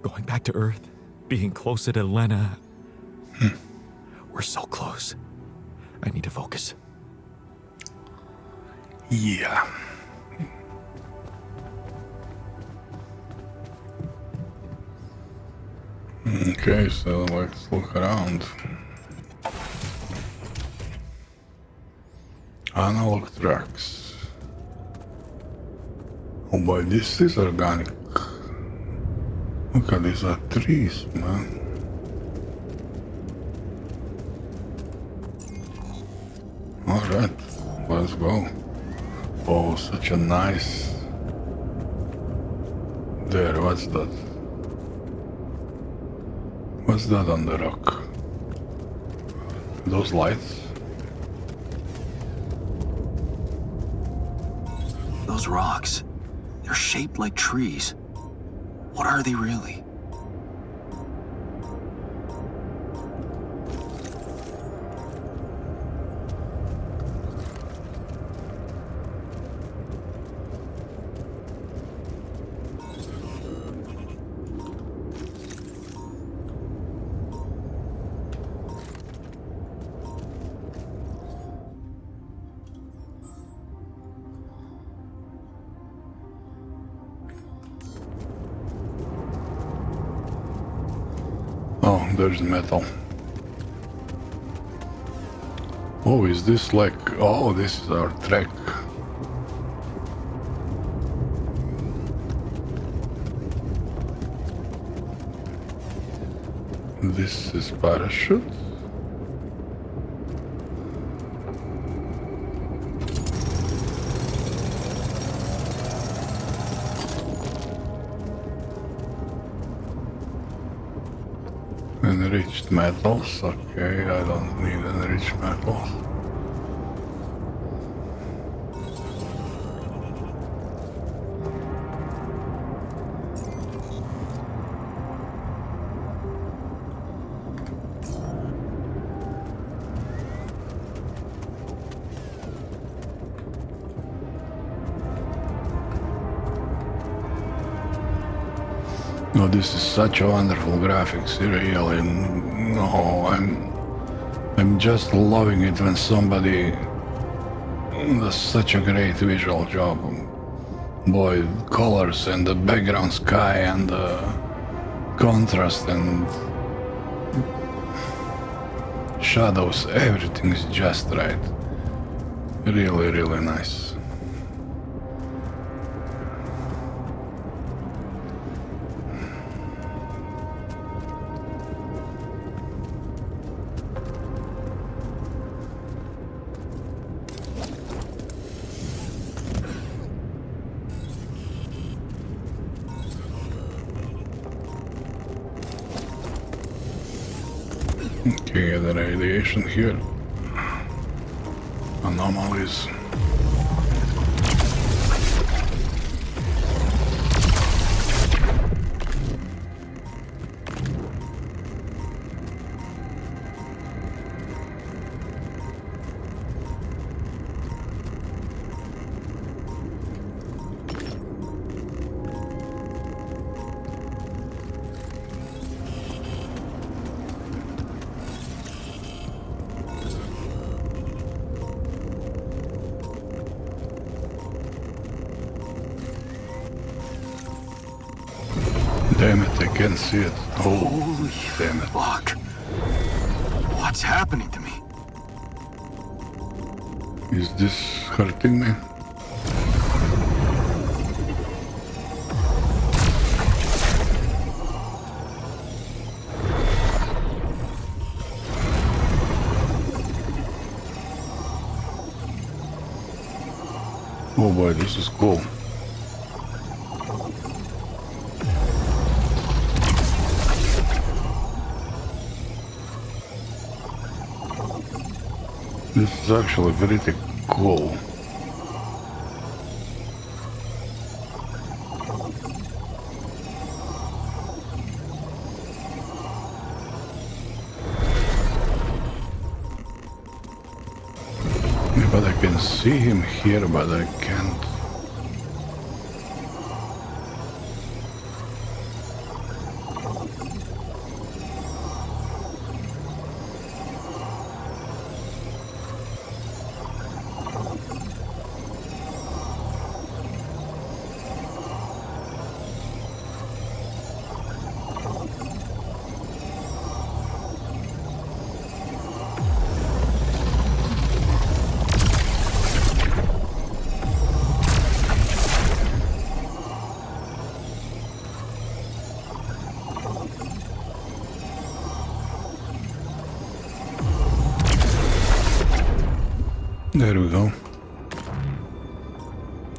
S2: Going back to Earth, being closer to Lena. We're so close. I need to focus.
S1: Yeah. Okay, so let's look around. Analog tracks. Oh boy, this is organic. Look at these are trees, man. Alright, let's go. Oh, such a nice... There, what's that? What's that on the rock? Those lights?
S11: Those rocks, they're shaped like trees. What are they really?
S1: Oh, there's metal. Oh, is this like... Oh, this is our trek. This is parachute. Enriched metals, okay, I don't need enriched metals. Oh, this is such a wonderful graphics, really. No, I'm just loving it when somebody does such a great visual job. Boy, colors and the background sky and the contrast and shadows, everything is just right. Really, really nice. Okay, the radiation here. Anomalies. Damn it, I can't see it. Oh,
S11: Holy
S1: damn it.
S11: fuck. What's happening to me?
S1: Is this hurting me? Oh boy, this is cool. This is actually pretty cool. Yeah, but I can see him here, but I can't. There we go.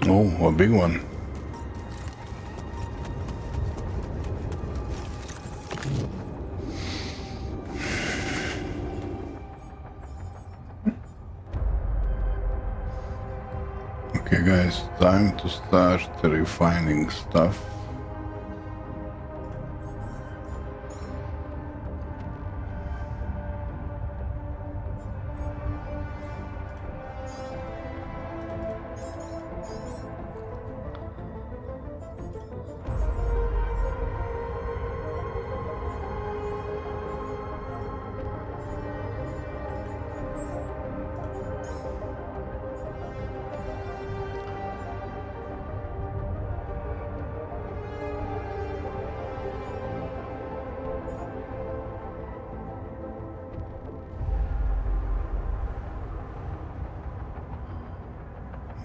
S1: Oh, a big one. Okay guys, time to start refining stuff.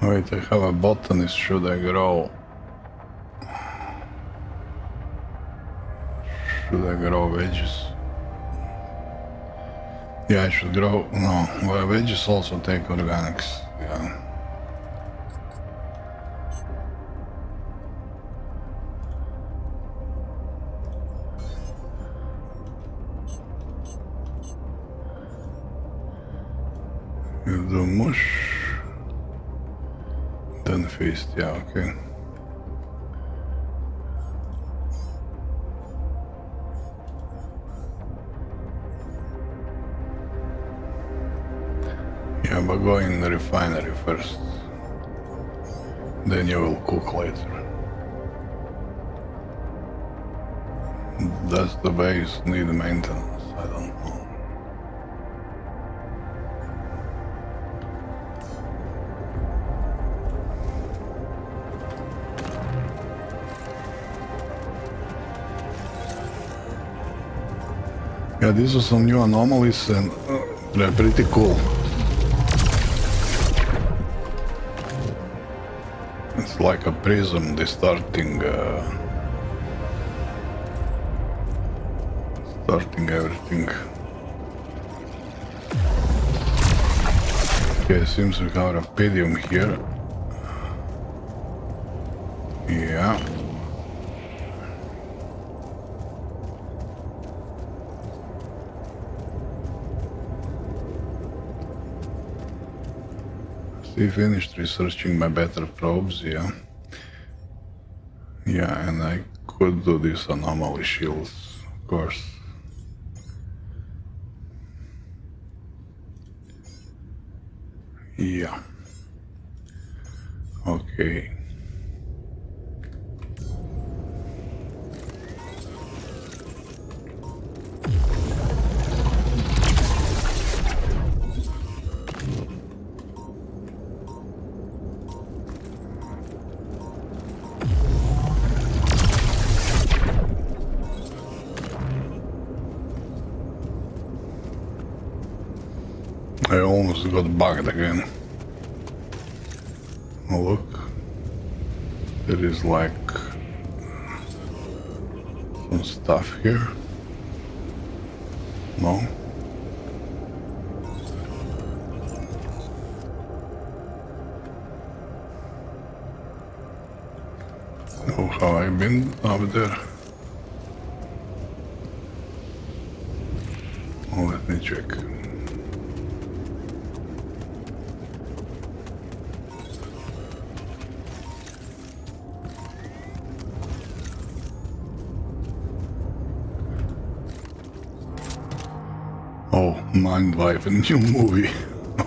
S1: Wait, I have a botanist. Should I grow? Should I grow veggies? Yeah, I should grow. No, well, veggies also take organics. Yeah. You do mush. Then feast, yeah, okay. Yeah, but go in the refinery first. Then you will cook later. Does the base need maintenance? I don't know. Yeah, these are some new anomalies and they're pretty cool. It's like a prism distorting everything. Okay, seems we have Rapidium here. Yeah. See, finished researching my better probes, yeah. Yeah, and I could do these anomaly shields, of course. Yeah. Okay. I almost got bugged again. Oh, look. There is like some stuff here. No? Oh, have I been up there? Oh, let me check. Oh, Mind Wipe, a new movie.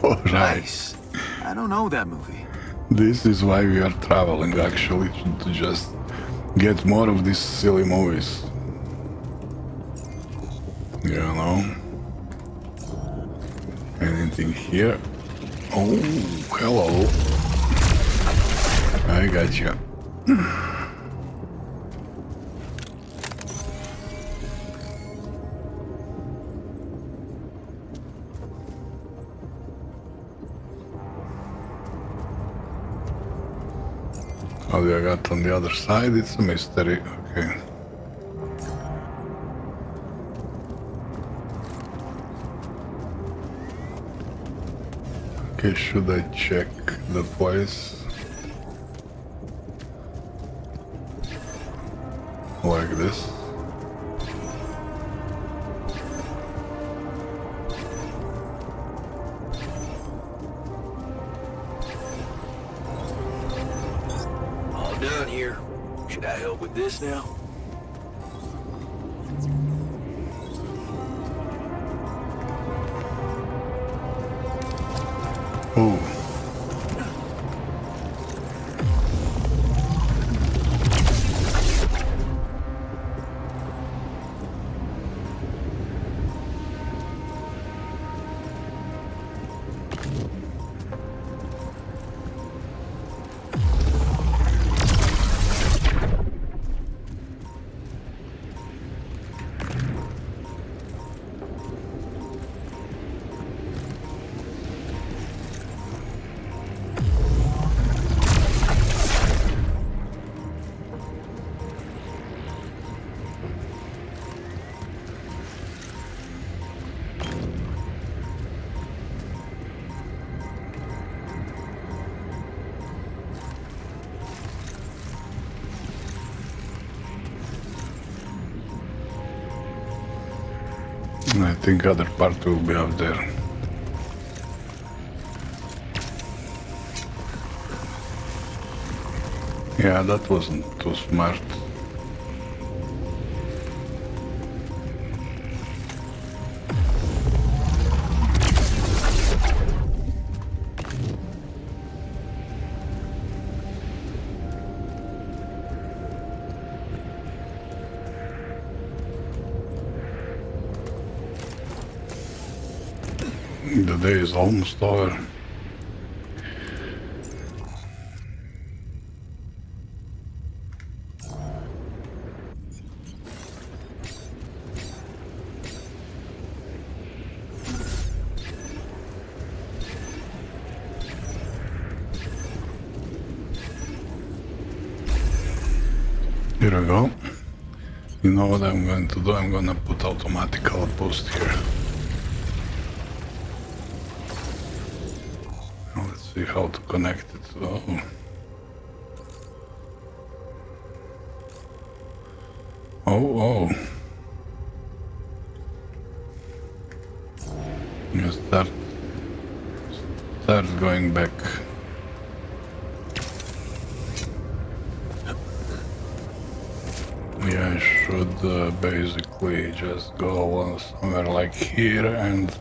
S1: Alright.
S11: Nice. I don't know that movie.
S1: This is why we are traveling, actually, to just get more of these silly movies. You know? Anything here? Oh, hello. I got you. How do I got on the other side? It's a mystery. Okay. Okay, should I check the place? Like this?
S5: Done here. Should I help with this now?
S1: Oh. I think other part will be up there. Yeah, that wasn't too smart. The day is almost over. Here we go. You know what I'm going to do? I'm gonna put automatic outpost here. Now let's see how to connect it. Oh. Oh. You start going back. Yeah, I should basically just go somewhere like here and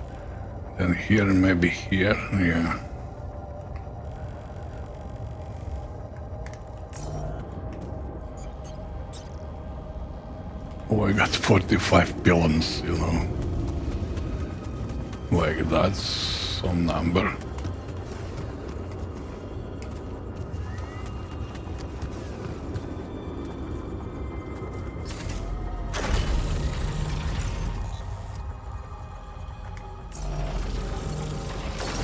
S1: then here, maybe here, yeah. Oh, I got 45 pylons, you know. Like, that's some number.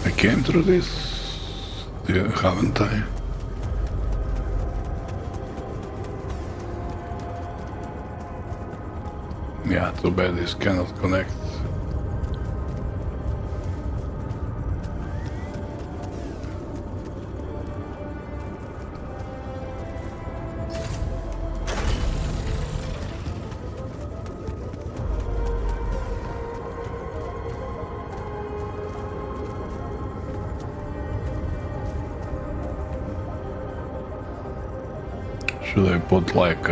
S1: I came through this, haven't I? Yeah, too bad this cannot connect. Should I put like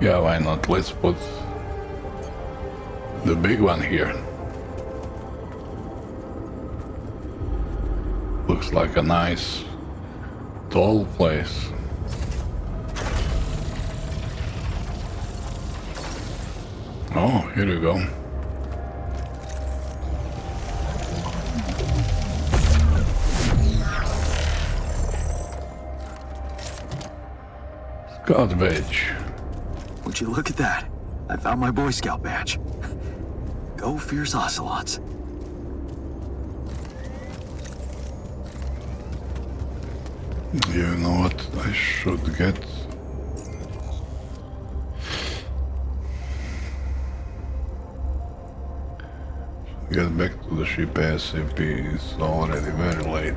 S1: yeah, why not? Let's put the big one here. Looks like a nice tall place. Oh, here you go. Scout badge.
S11: Would you look at that? I found my Boy Scout badge. Go fierce ocelots.
S1: You know what I should get? Get back to the ship ASAP. It's already very late.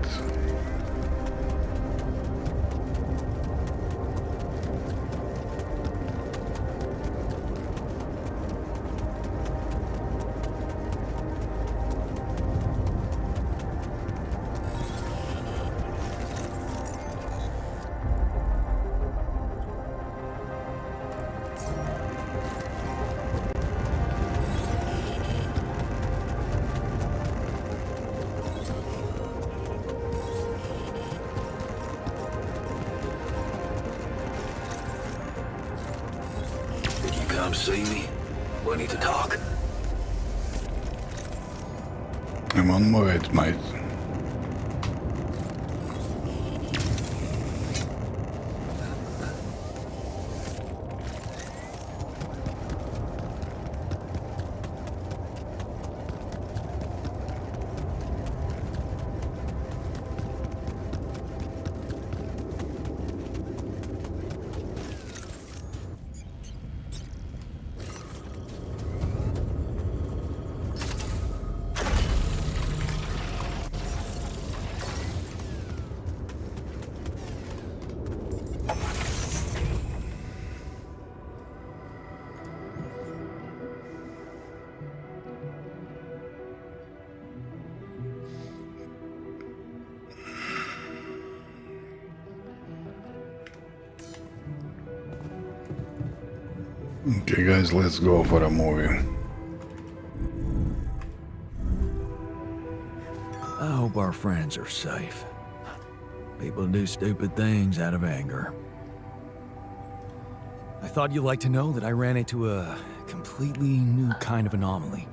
S5: Come see me. We need to talk.
S1: I'm on my way, mate. Okay guys, let's go for a movie.
S5: I hope our friends are safe. People do stupid things out of anger.
S2: I thought you'd like to know that I ran into a completely new kind of anomaly.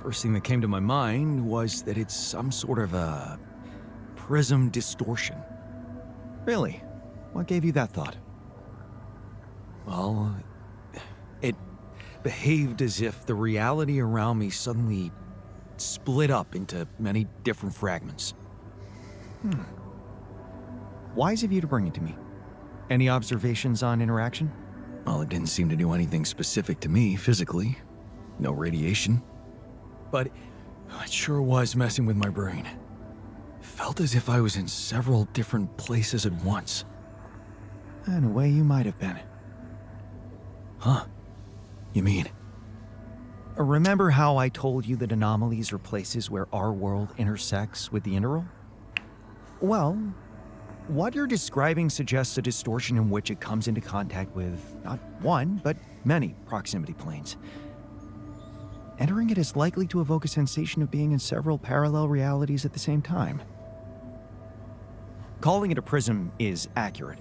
S2: First thing that came to my mind was that it's some sort of a prism distortion. Really? What gave you that thought? Well, it behaved as if the reality around me suddenly split up into many different fragments. Wise of you to bring it to me. Any observations on interaction? Well, it didn't seem to do anything specific to me physically. No radiation. But it sure was messing with my brain. Felt as if I was in several different places at once. In a way, you might have been. Huh? You mean? Remember how I told you that anomalies are places where our world intersects with the Interal? Well, what you're describing suggests a distortion in which it comes into contact with not one, but many proximity planes. Entering it is likely to evoke a sensation of being in several parallel realities at the same time. Calling it a prism is accurate,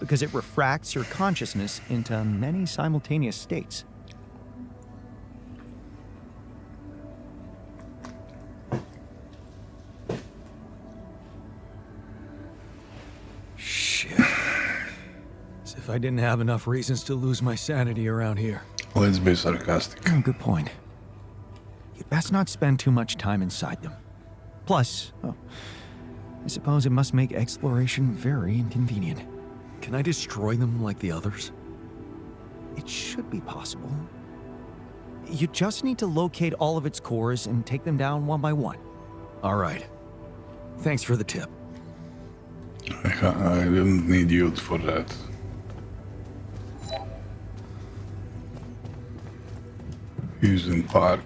S2: because it refracts your consciousness into many simultaneous states. Shit. As if I didn't have enough reasons to lose my sanity around here.
S1: Let's be sarcastic.
S2: Oh, good point. You'd best not spend too much time inside them. Plus, I suppose it must make exploration very inconvenient. Can I destroy them like the others? It should be possible. You just need to locate all of its cores and take them down one by one. All right. Thanks for the tip.
S1: I didn't need you for that. He's in park.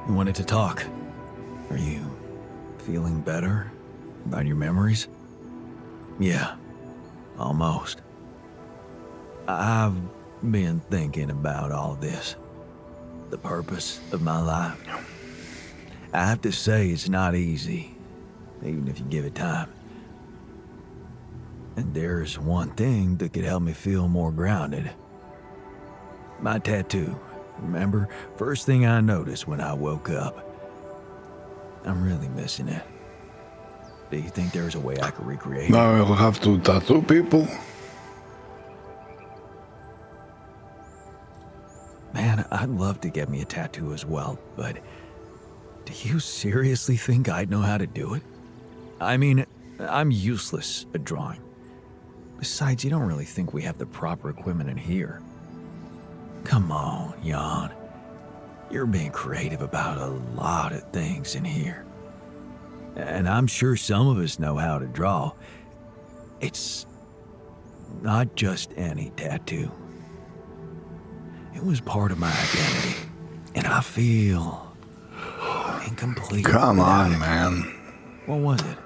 S2: You wanted to talk. Are you feeling better about your memories? Yeah, almost. I've been thinking about all this. The purpose of my life. I have to say it's not easy, even if you give it time. And there's one thing that could help me feel more grounded. My tattoo. Remember, first thing I noticed when I woke up. I'm really missing it. Do you think there's a way I could recreate it?
S1: Now I'll have to tattoo people.
S2: Man, I'd love to get me a tattoo as well, but do you seriously think I'd know how to do it? I mean, I'm useless at drawing. Besides, you don't really think we have the proper equipment in here. Come on, Jan. You're being creative about a lot of things in here. And I'm sure some of us know how to draw. It's not just any tattoo. It was part of my identity. And I feel incomplete.
S1: Come on,
S2: it.
S1: man.
S2: What was it?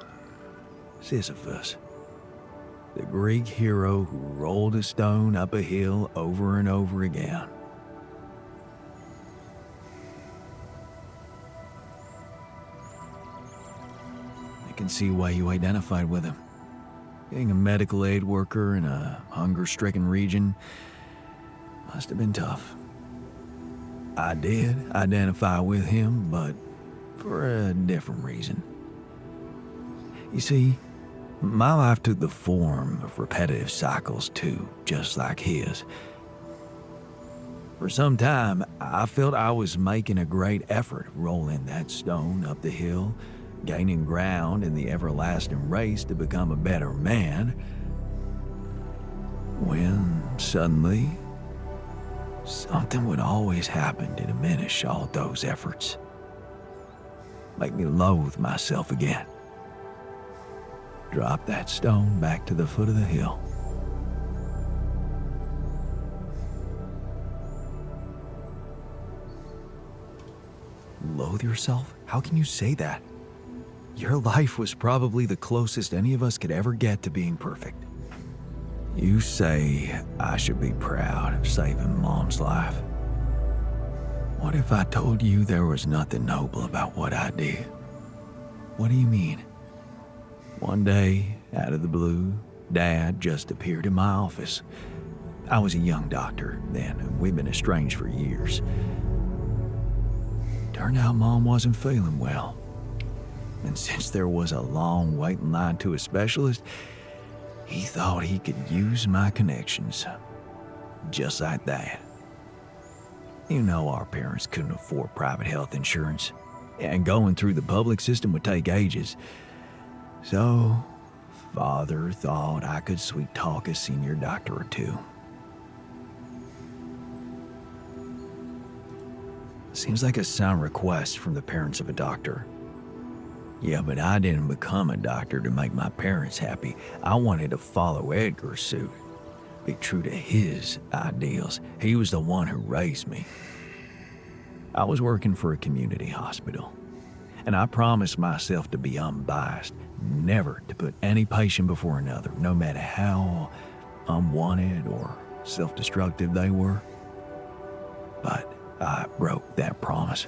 S2: Sisyphus. The Greek hero who rolled a stone up a hill over and over again. I can see why you identified with him. Being a medical aid worker in a hunger-stricken region must have been tough. I did identify with him, but for a different reason. You see, my life took the form of repetitive cycles too, just like his. For some time, I felt I was making a great effort rolling that stone up the hill, gaining ground in the everlasting race to become a better man, when suddenly, something would always happen to diminish all those efforts. Make me loathe myself again. Drop that stone back to the foot of the hill. Loathe yourself? How can you say that? Your life was probably the closest any of us could ever get to being perfect. You say I should be proud of saving Mom's life. What if I told you there was nothing noble about what I did?
S5: What do you mean? One day, out of the blue, Dad just appeared in my office. I was a young doctor then, and we'd been estranged for years. Turned out Mom wasn't feeling well. And since there was a long waiting line to a specialist, he thought he could use my connections. Just like that. You know our parents couldn't afford private health insurance, and going through the public system would take ages. So, Father thought I could sweet talk a senior doctor or two. Seems like a sound request from the parents of a doctor. Yeah, but I didn't become a doctor to make my parents happy. I wanted to follow Edgar's suit, be true to his ideals. He was the one who raised me. I was working for a community hospital, and I promised myself to be unbiased, never to put any patient before another, no matter how unwanted or self-destructive they were. But I broke that promise.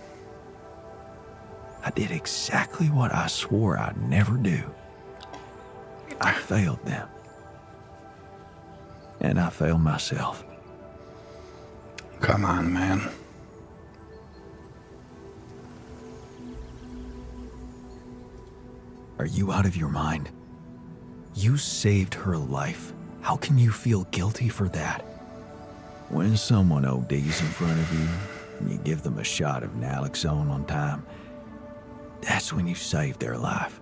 S5: I did exactly what I swore I'd never do. I failed them. And I failed myself.
S1: Come on, man.
S5: Are you out of your mind? You saved her life. How can you feel guilty for that? When someone ODs in front of you, and you give them a shot of naloxone on time, that's when you saved their life.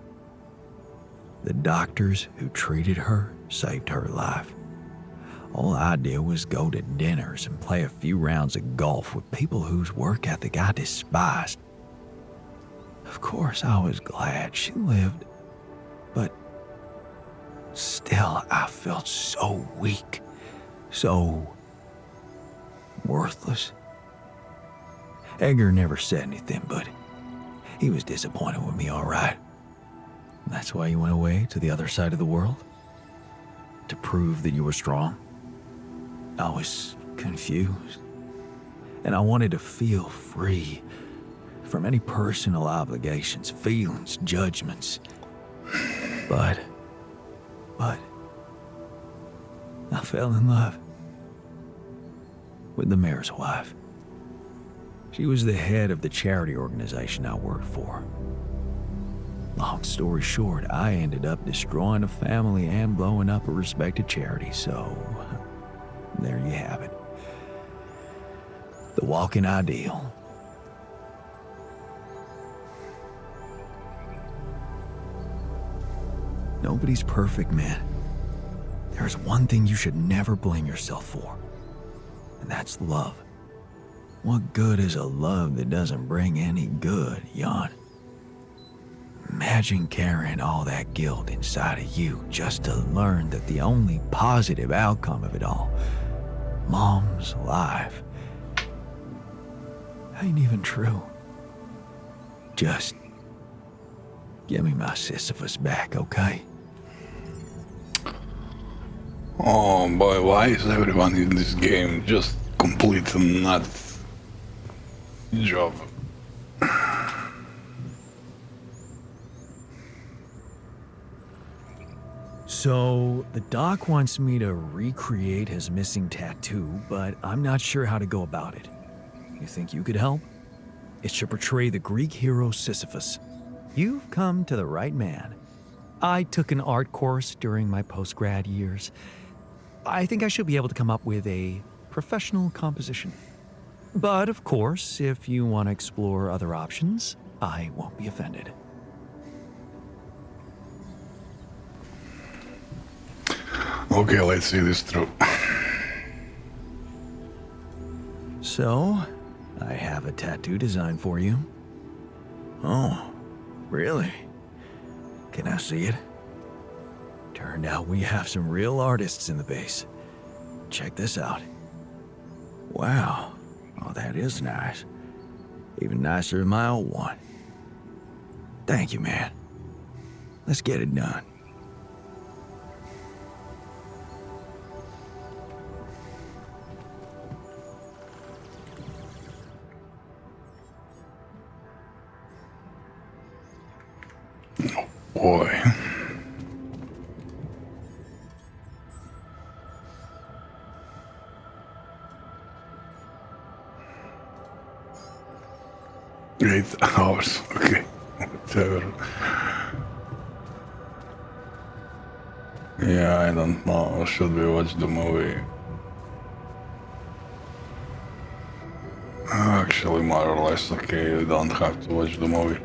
S5: The doctors who treated her saved her life. All I did was go to dinners and play a few rounds of golf with people whose work ethic I despised. Of course, I was glad she lived, but still I felt so weak, so worthless. Edgar never said anything, but he was disappointed with me, all right. That's why you went away to the other side of the world? To prove that you were strong? I was confused, and I wanted to feel free from any personal obligations, feelings, judgments. But I fell in love with the mayor's wife. She was the head of the charity organization I worked for. Long story short, I ended up destroying a family and blowing up a respected charity, so there you have it. The walking ideal. Nobody's perfect, man. There's one thing you should never blame yourself for, and that's love. What good is a love that doesn't bring any good, Jan? Imagine carrying all that guilt inside of you just to learn that the only positive outcome of it all, Mom's life, ain't even true. Just give me my Sisyphus back, okay?
S1: Oh boy, why is everyone in this game just complete nut job?
S2: So, the doc wants me to recreate his missing tattoo, but I'm not sure how to go about it. You think you could help? It should portray the Greek hero Sisyphus. You've come to the right man. I took an art course during my post-grad years. I think I should be able to come up with a professional composition. But of course, if you want to explore other options, I won't be offended.
S1: Okay, let's see this through.
S5: So, I have a tattoo design for you. Oh, really? Can I see it? Turned out we have some real artists in the base. Check this out. Wow, oh, that is nice. Even nicer than my old one. Thank you, man. Let's get it done.
S1: 8 hours, okay. Whatever. Yeah, I don't know. Should we watch the movie? Actually, more or less, okay, we don't have to watch the movie.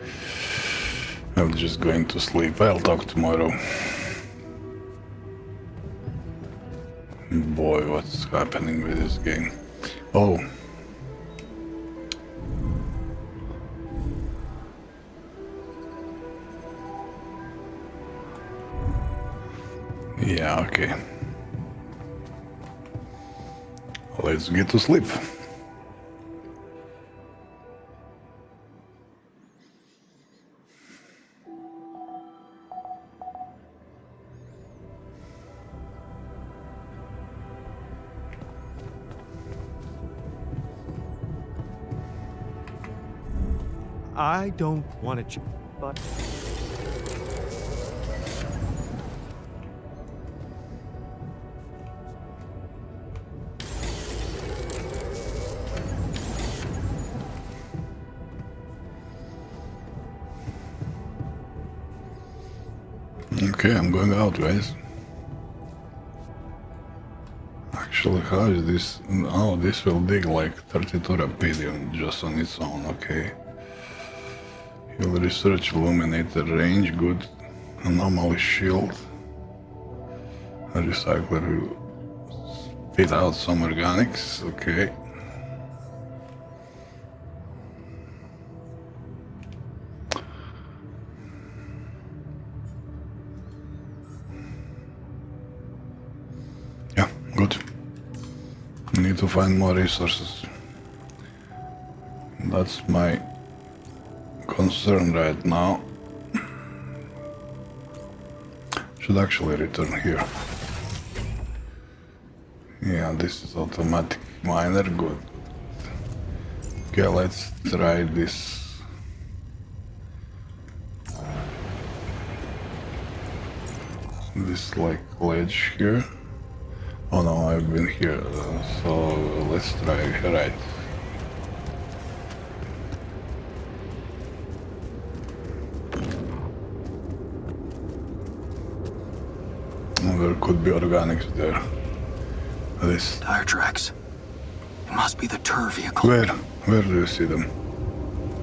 S1: I'm just going to sleep. I'll talk tomorrow. Boy, what's happening with this game? Oh. Yeah, okay. Let's get to sleep.
S2: I don't want to but
S1: Okay, I'm going out, guys. Actually, how is this? Oh, this will dig like 32 rapidity just on its own, okay. He'll research illuminator range, good anomaly shield. A recycler will spit out some organics, okay. Yeah, good. Need to find more resources. That's my concern right now. Should actually return here. Yeah, this is automatic miner, good. Okay, let's try this. This like ledge here. Oh no, I've been here, so let's try right. There could be organics there. This.
S11: Tire tracks. It must be the tour vehicle.
S1: Where do you see them?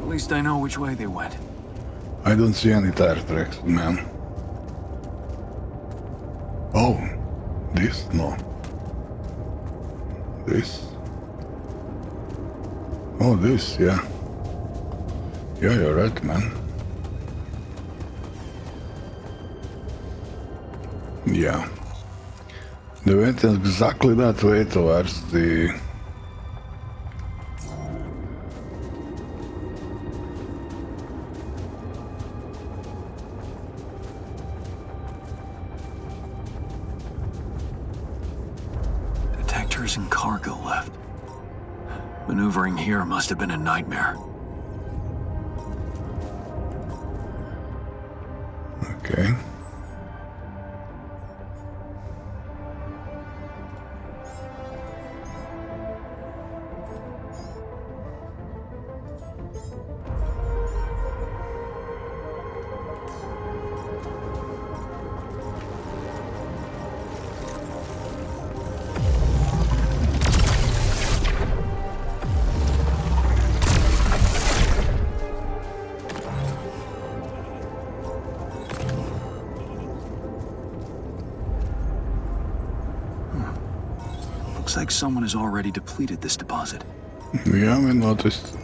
S11: At least I know which way they went.
S1: I don't see any tire tracks, man. Oh, this? No. This? Oh, this, yeah. Yeah, you're right, man. Yeah. They went exactly that way towards the...
S11: Detectors and cargo left. Maneuvering here must have been a nightmare.
S1: Okay.
S11: Looks like someone has already depleted this deposit.
S1: Yeah, we noticed.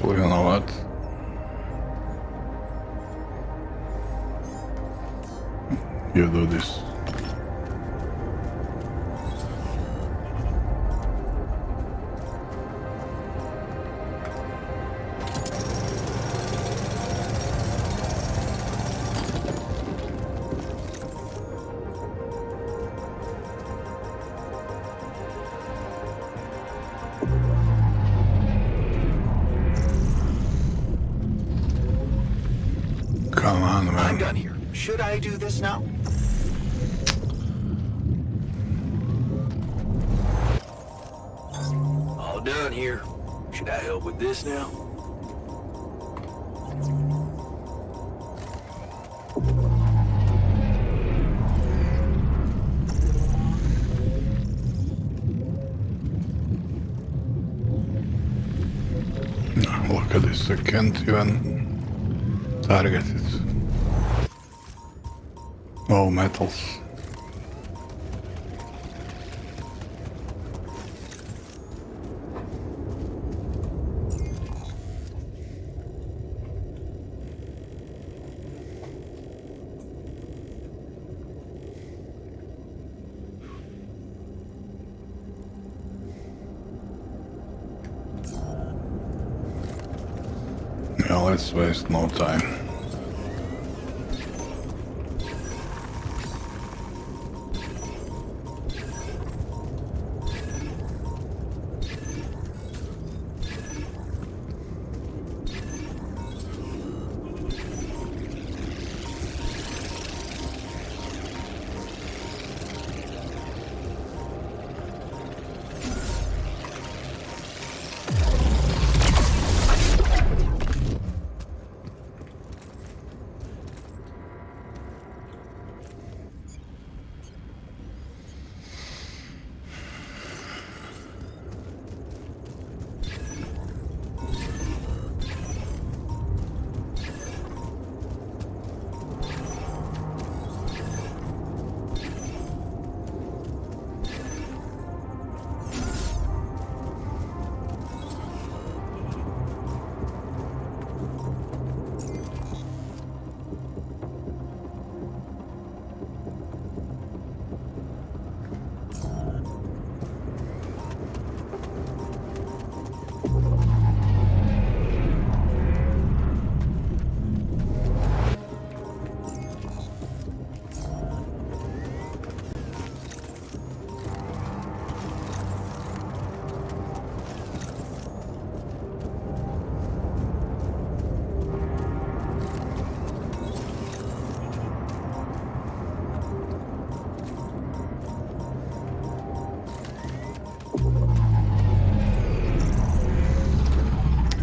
S1: Actually, you know what? You do this. Come on, man.
S10: I'm done here. Should I do this now? All done here. Should I help with this now?
S1: Look at this, I can't even target it. Oh, metals. Yeah, let's waste no time.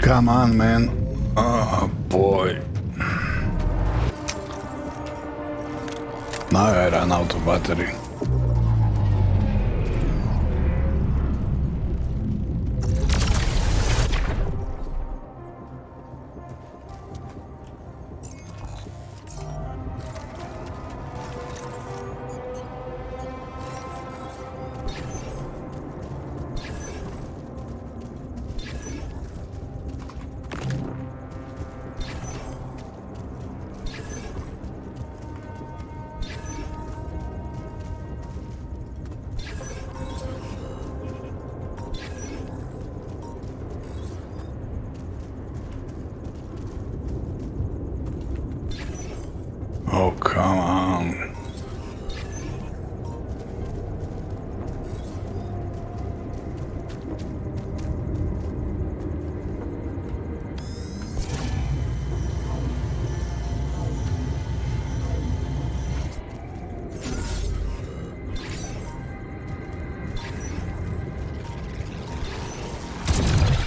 S1: Come on, man. Oh, boy. Now I ran out of battery. Oh, come on.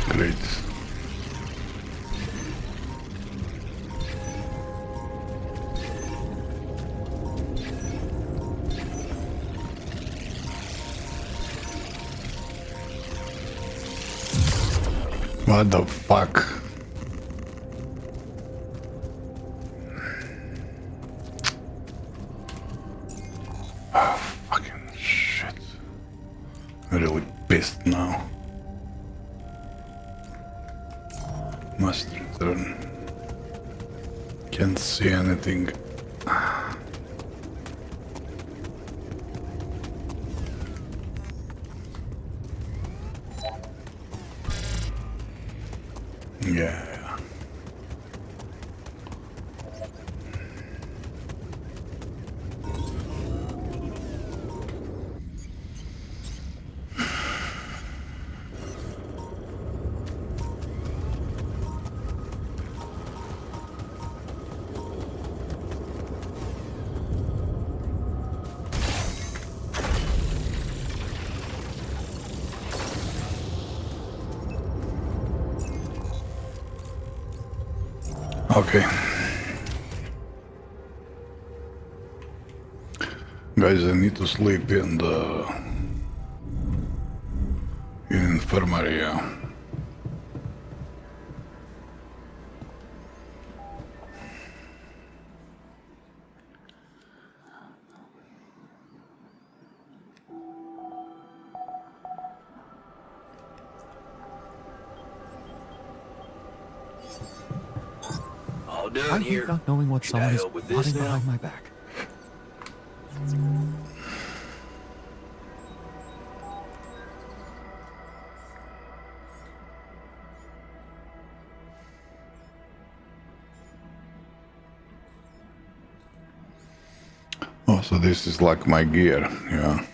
S1: Great. What the fuck? Fucking shit. I'm really pissed now. Must return. Can't see anything. Yeah. Okay. Guys, I need to sleep in the infirmary, yeah.
S5: All done
S2: I hate
S5: here.
S2: not knowing what
S5: Can I
S2: someone is
S5: help with this
S2: plotting
S5: now?
S2: behind my back.
S1: Oh, so this is like my gear, yeah.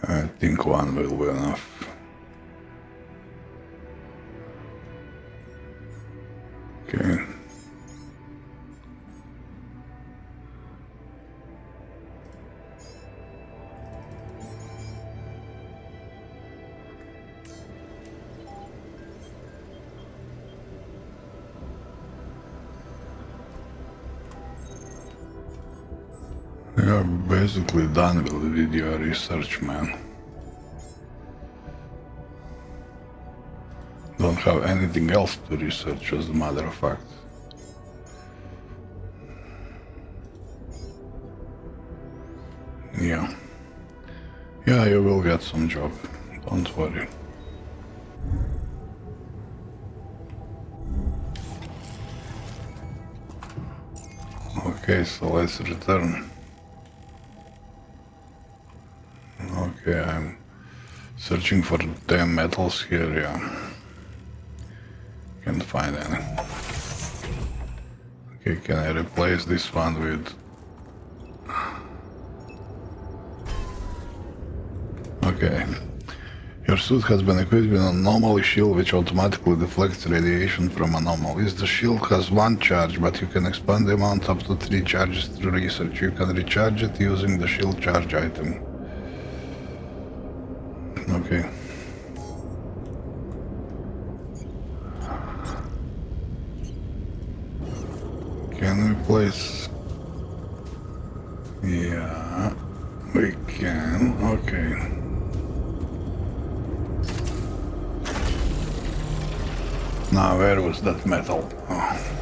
S1: I think one will be enough. Okay. You're basically done with the video research, man. Don't have anything else to research, as a matter of fact. Yeah. Yeah, you will get some job. Don't worry. Okay, so let's return. Okay, I'm searching for damn metals here, yeah. Can't find any. Okay, can I replace this one with... Okay. Your suit has been equipped with an anomaly shield which automatically deflects radiation from anomalies. The shield has one charge, but you can expand the amount up to 3 charges through research. You can recharge it using the shield charge item. Okay. Can we place... Yeah, we can. Okay. Now, where was that metal? Oh.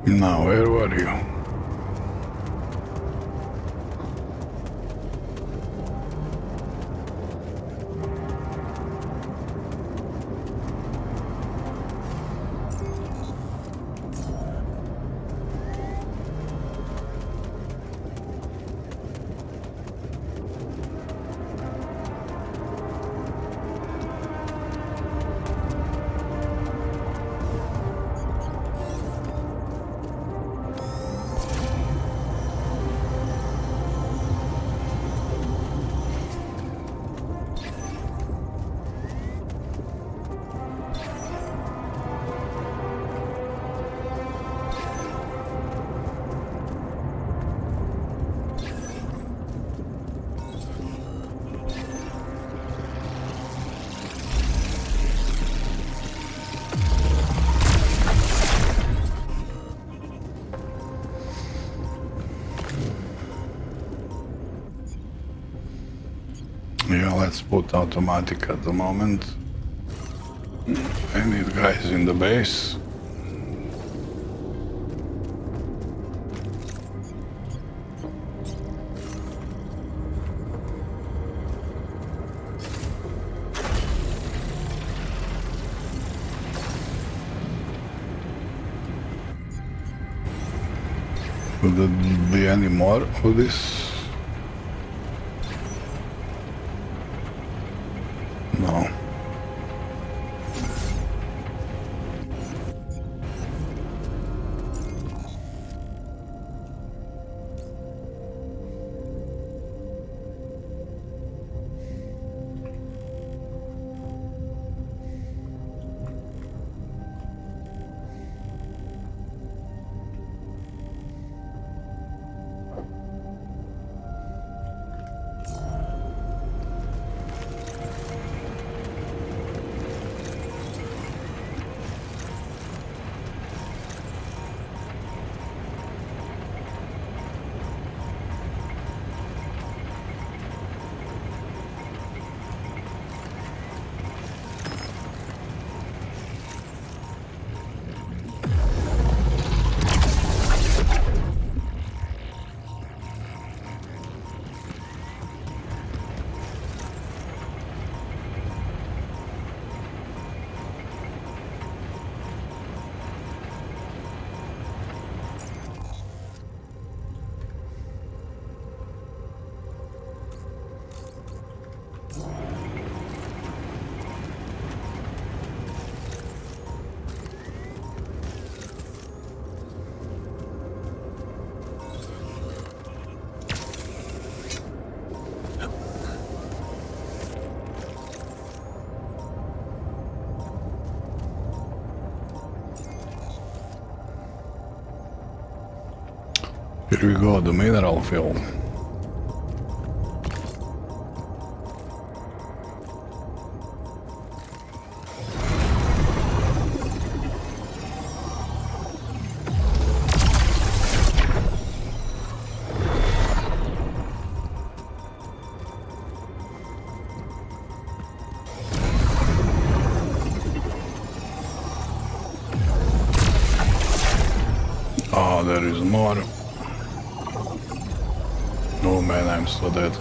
S1: Now, where were you? Yeah, let's put automatic at the moment. I need guys in the base. Will there be any more of this? No. Here we go, the mineral field. Oh, there is more. Oh man, I'm so dead.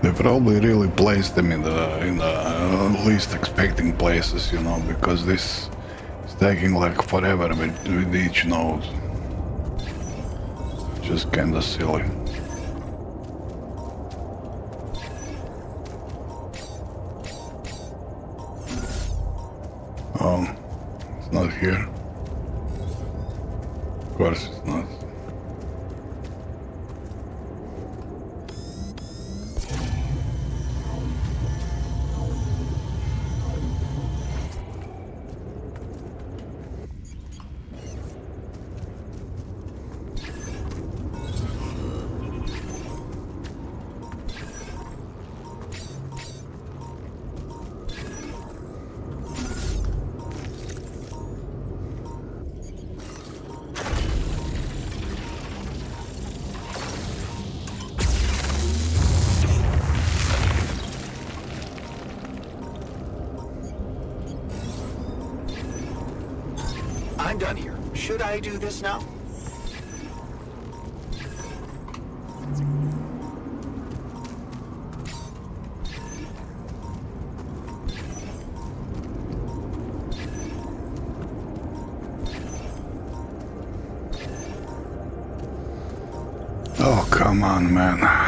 S1: They probably really placed them in the least expecting places, you know, because this is taking like forever with each node. Just kinda silly. here. Of course it's not.
S5: I'm done here. Should I do this now?
S1: Oh, come on, man.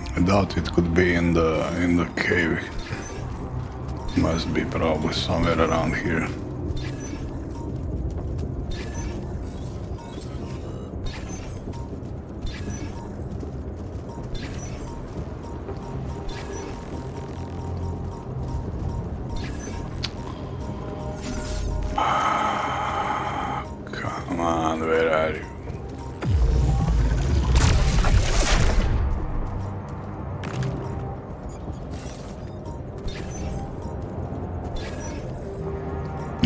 S1: I doubt it could be in the cave. Must be probably somewhere around here. Come on, where are you?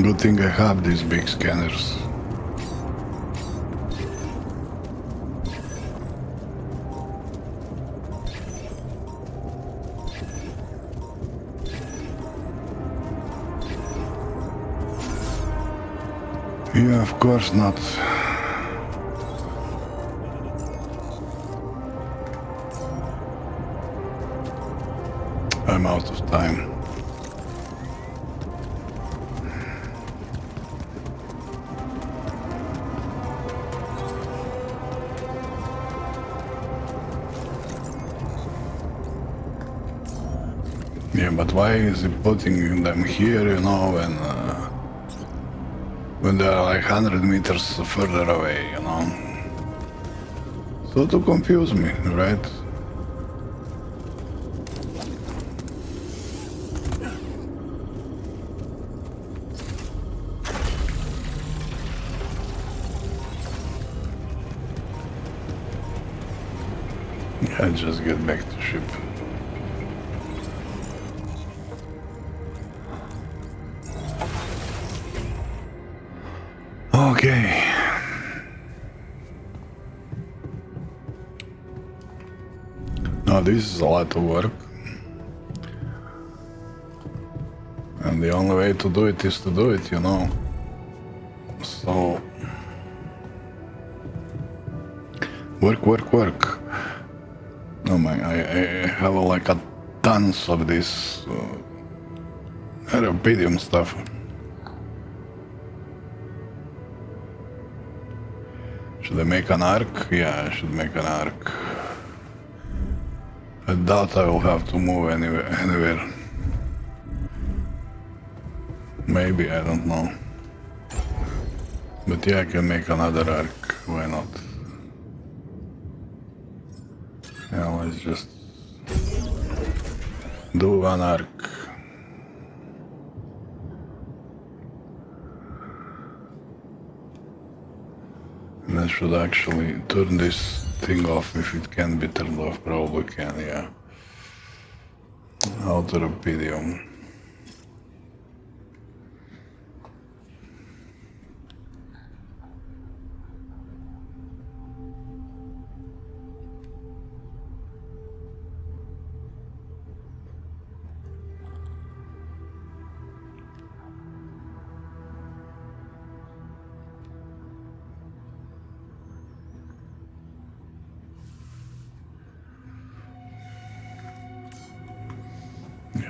S1: Good thing I have these big scanners. Yeah, of course not. I'm out of time. Yeah, but why is he putting them here, you know, when they are like 100 meters further away, you know? So to confuse me, right? I just get back to ship. Okay. Now this is a lot of work. And the only way to do it is to do it, you know. So... Work, work, work. Oh my, I have like a tons of this rubidium stuff. Should I make an arc? Yeah, I should make an arc. I doubt I will have to move anywhere. Maybe, I don't know. But yeah, I can make another arc. Why not? Yeah, let's just do one arc. And I should actually turn this thing off if it can be turned off. Probably can, yeah. Alter E18.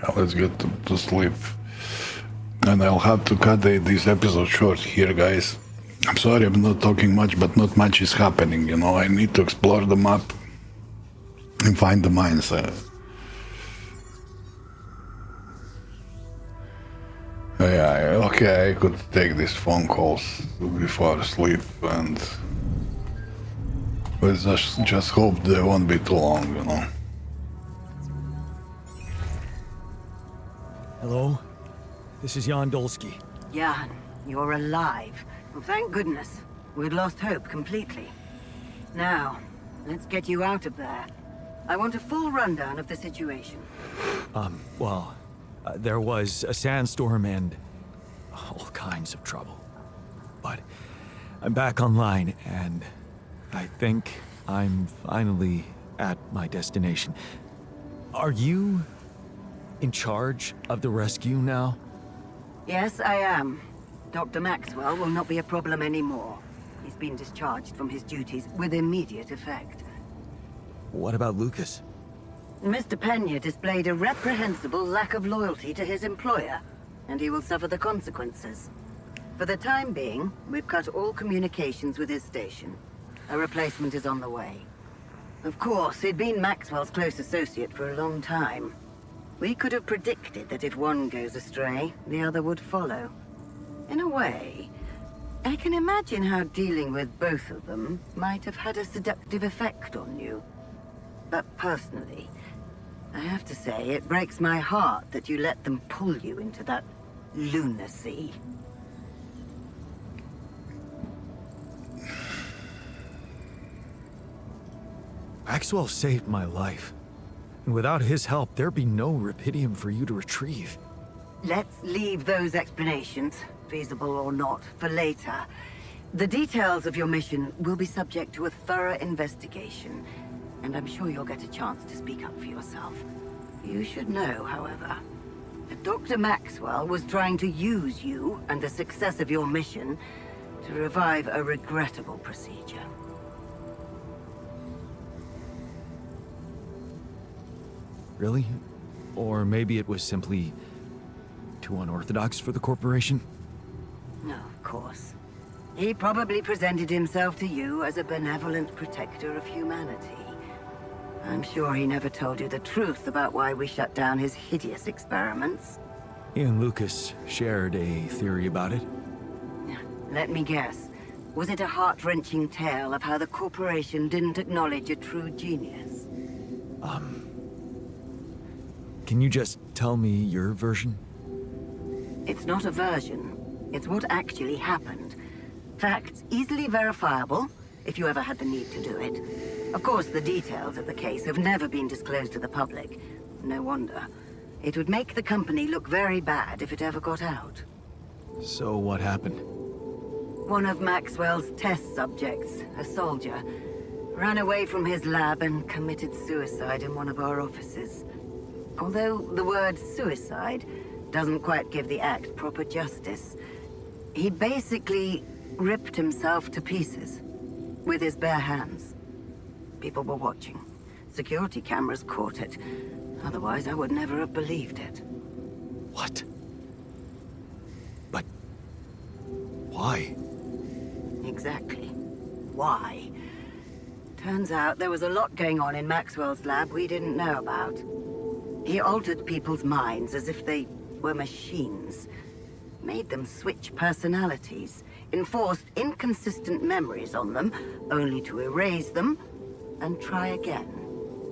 S1: Yeah, let's get to sleep. And I'll have to cut this episode short here, guys. I'm sorry I'm not talking much, but not much is happening, you know. I need to explore the map and find the mines. Yeah, okay, I could take these phone calls before sleep, and let's just hope they won't be too long, you know.
S2: Hello? This is Jan Dolsky.
S6: Jan, you're alive. Well, thank goodness. We'd lost hope completely. Now, let's get you out of there. I want a full rundown of the situation.
S2: Well, there was a sandstorm and all kinds of trouble. But I'm back online, and I think I'm finally at my destination. Are you in charge of the rescue now?
S6: Yes, I am. Dr. Maxwell will not be a problem anymore. He's been discharged from his duties with immediate effect.
S2: What about Lucas?
S6: Mr. Pena displayed a reprehensible lack of loyalty to his employer, and he will suffer the consequences. For the time being, we've cut all communications with his station. A replacement is on the way. Of course, he'd been Maxwell's close associate for a long time. We could have predicted that if one goes astray, the other would follow. In a way, I can imagine how dealing with both of them might have had a seductive effect on you. But personally, I have to say, it breaks my heart that you let them pull you into that lunacy.
S2: Maxwell saved my life. And without his help, there'd be no Rapidium for you to retrieve.
S6: Let's leave those explanations, feasible or not, for later. The details of your mission will be subject to a thorough investigation, and I'm sure you'll get a chance to speak up for yourself. You should know, however, that Dr. Maxwell was trying to use you and the success of your mission to revive a regrettable procedure.
S2: Really? Or maybe it was simply too unorthodox for the corporation?
S6: No, of course. He probably presented himself to you as a benevolent protector of humanity. I'm sure he never told you the truth about why we shut down his hideous experiments.
S2: He and Lucas shared a theory about it.
S6: Let me guess. Was it a heart-wrenching tale of how the corporation didn't acknowledge a true genius?
S2: Can you just tell me your version?
S6: It's not a version. It's what actually happened. Facts easily verifiable, if you ever had the need to do it. Of course, the details of the case have never been disclosed to the public. No wonder. It would make the company look very bad if it ever got out.
S2: So what happened?
S6: One of Maxwell's test subjects, a soldier, ran away from his lab and committed suicide in one of our offices. Although the word suicide doesn't quite give the act proper justice, he basically ripped himself to pieces with his bare hands. People were watching. Security cameras caught it. Otherwise, I would never have believed it.
S2: What? But why?
S6: Exactly. Why? Turns out there was a lot going on in Maxwell's lab we didn't know about. He altered people's minds as if they were machines. Made them switch personalities. Enforced inconsistent memories on them, only to erase them and try again.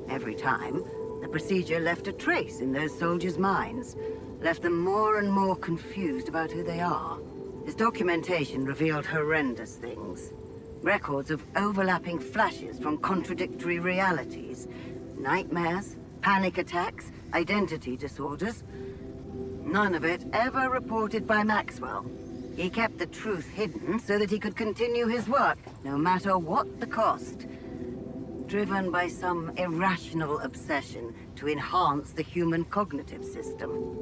S6: Every time, the procedure left a trace in those soldiers' minds. Left them more and more confused about who they are. His documentation revealed horrendous things. Records of overlapping flashes from contradictory realities. Nightmares, panic attacks, identity disorders. None of it ever reported by Maxwell. He kept the truth hidden so that he could continue his work, no matter what the cost. Driven by some irrational obsession to enhance the human cognitive system.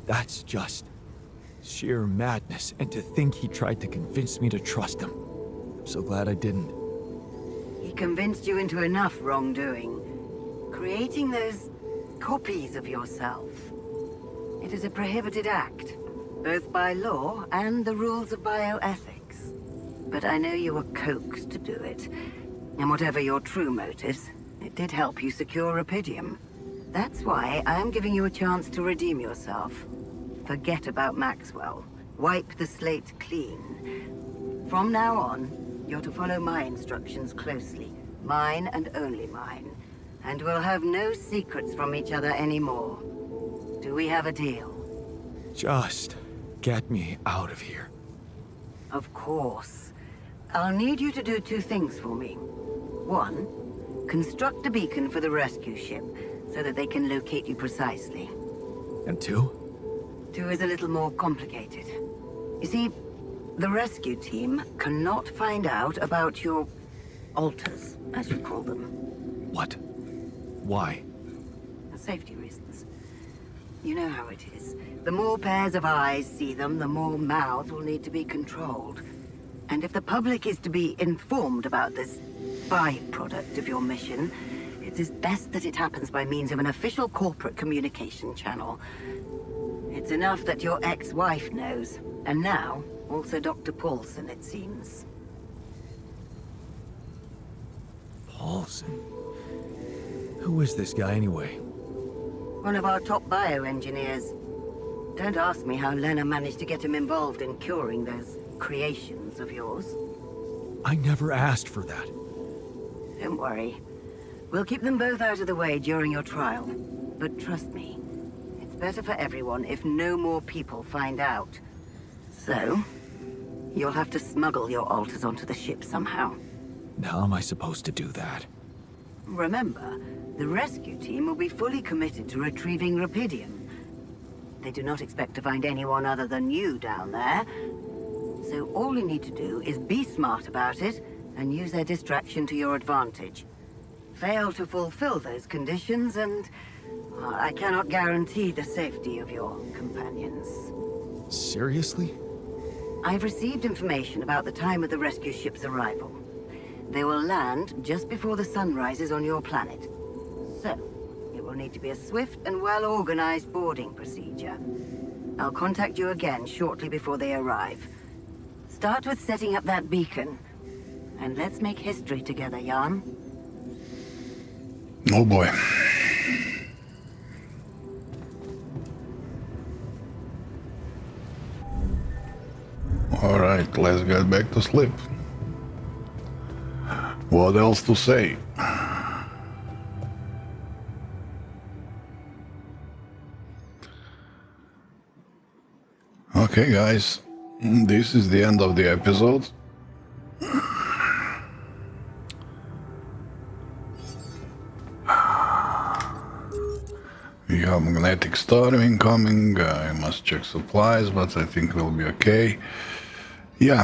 S2: That's just sheer madness, and to think he tried to convince me to trust him. I'm so glad I didn't.
S6: He convinced you into enough wrongdoing. Creating those copies of yourself. It is a prohibited act, both by law and the rules of bioethics. But I know you were coaxed to do it. And whatever your true motives, it did help you secure Rapidium. That's why I am giving you a chance to redeem yourself. Forget about Maxwell. Wipe the slate clean. From now on, you're to follow my instructions closely. Mine and only mine. And we'll have no secrets from each other anymore. Do we have a deal?
S2: Just get me out of here.
S6: Of course. I'll need you to do two things for me. One, construct a beacon for the rescue ship, so that they can locate you precisely.
S2: And two?
S6: Two is a little more complicated. You see, the rescue team cannot find out about your alters, as you call them.
S2: What? Why?
S6: Safety reasons. You know how it is. The more pairs of eyes see them, the more mouths will need to be controlled. And if the public is to be informed about this byproduct of your mission, it is best that it happens by means of an official corporate communication channel. It's enough that your ex-wife knows, and now also Dr. Paulson, it seems.
S2: Paulson? Who is this guy anyway?
S6: One of our top bioengineers. Don't ask me how Lena managed to get him involved in curing those creations of yours.
S2: I never asked for that.
S6: Don't worry. We'll keep them both out of the way during your trial. But trust me, it's better for everyone if no more people find out. So, you'll have to smuggle your alters onto the ship somehow.
S2: How am I supposed to do that?
S6: Remember, the rescue team will be fully committed to retrieving Rapidium. They do not expect to find anyone other than you down there. So all you need to do is be smart about it and use their distraction to your advantage. Fail to fulfill those conditions and I cannot guarantee the safety of your companions.
S2: Seriously?
S6: I've received information about the time of the rescue ship's arrival. They will land just before the sun rises on your planet. So, it will need to be a swift and well-organized boarding procedure. I'll contact you again shortly before they arrive. Start with setting up that beacon. And let's make history together, Jan.
S1: Oh boy. Alright, let's get back to sleep. What else to say? Okay guys, this is the end of the episode. We have magnetic storm incoming. I must check supplies, but I think we'll be okay. Yeah.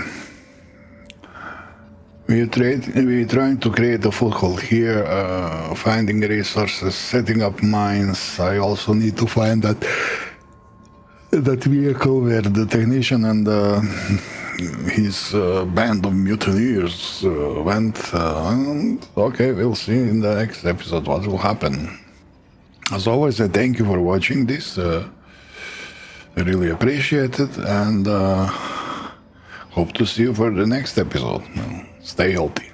S1: We're trying to create a foothold here, finding resources, setting up mines. I also need to find that vehicle where the technician and his band of mutineers went. Okay, we'll see in the next episode what will happen. As always, I thank you for watching this. I really appreciate it, and hope to see you for the next episode. Stay healthy.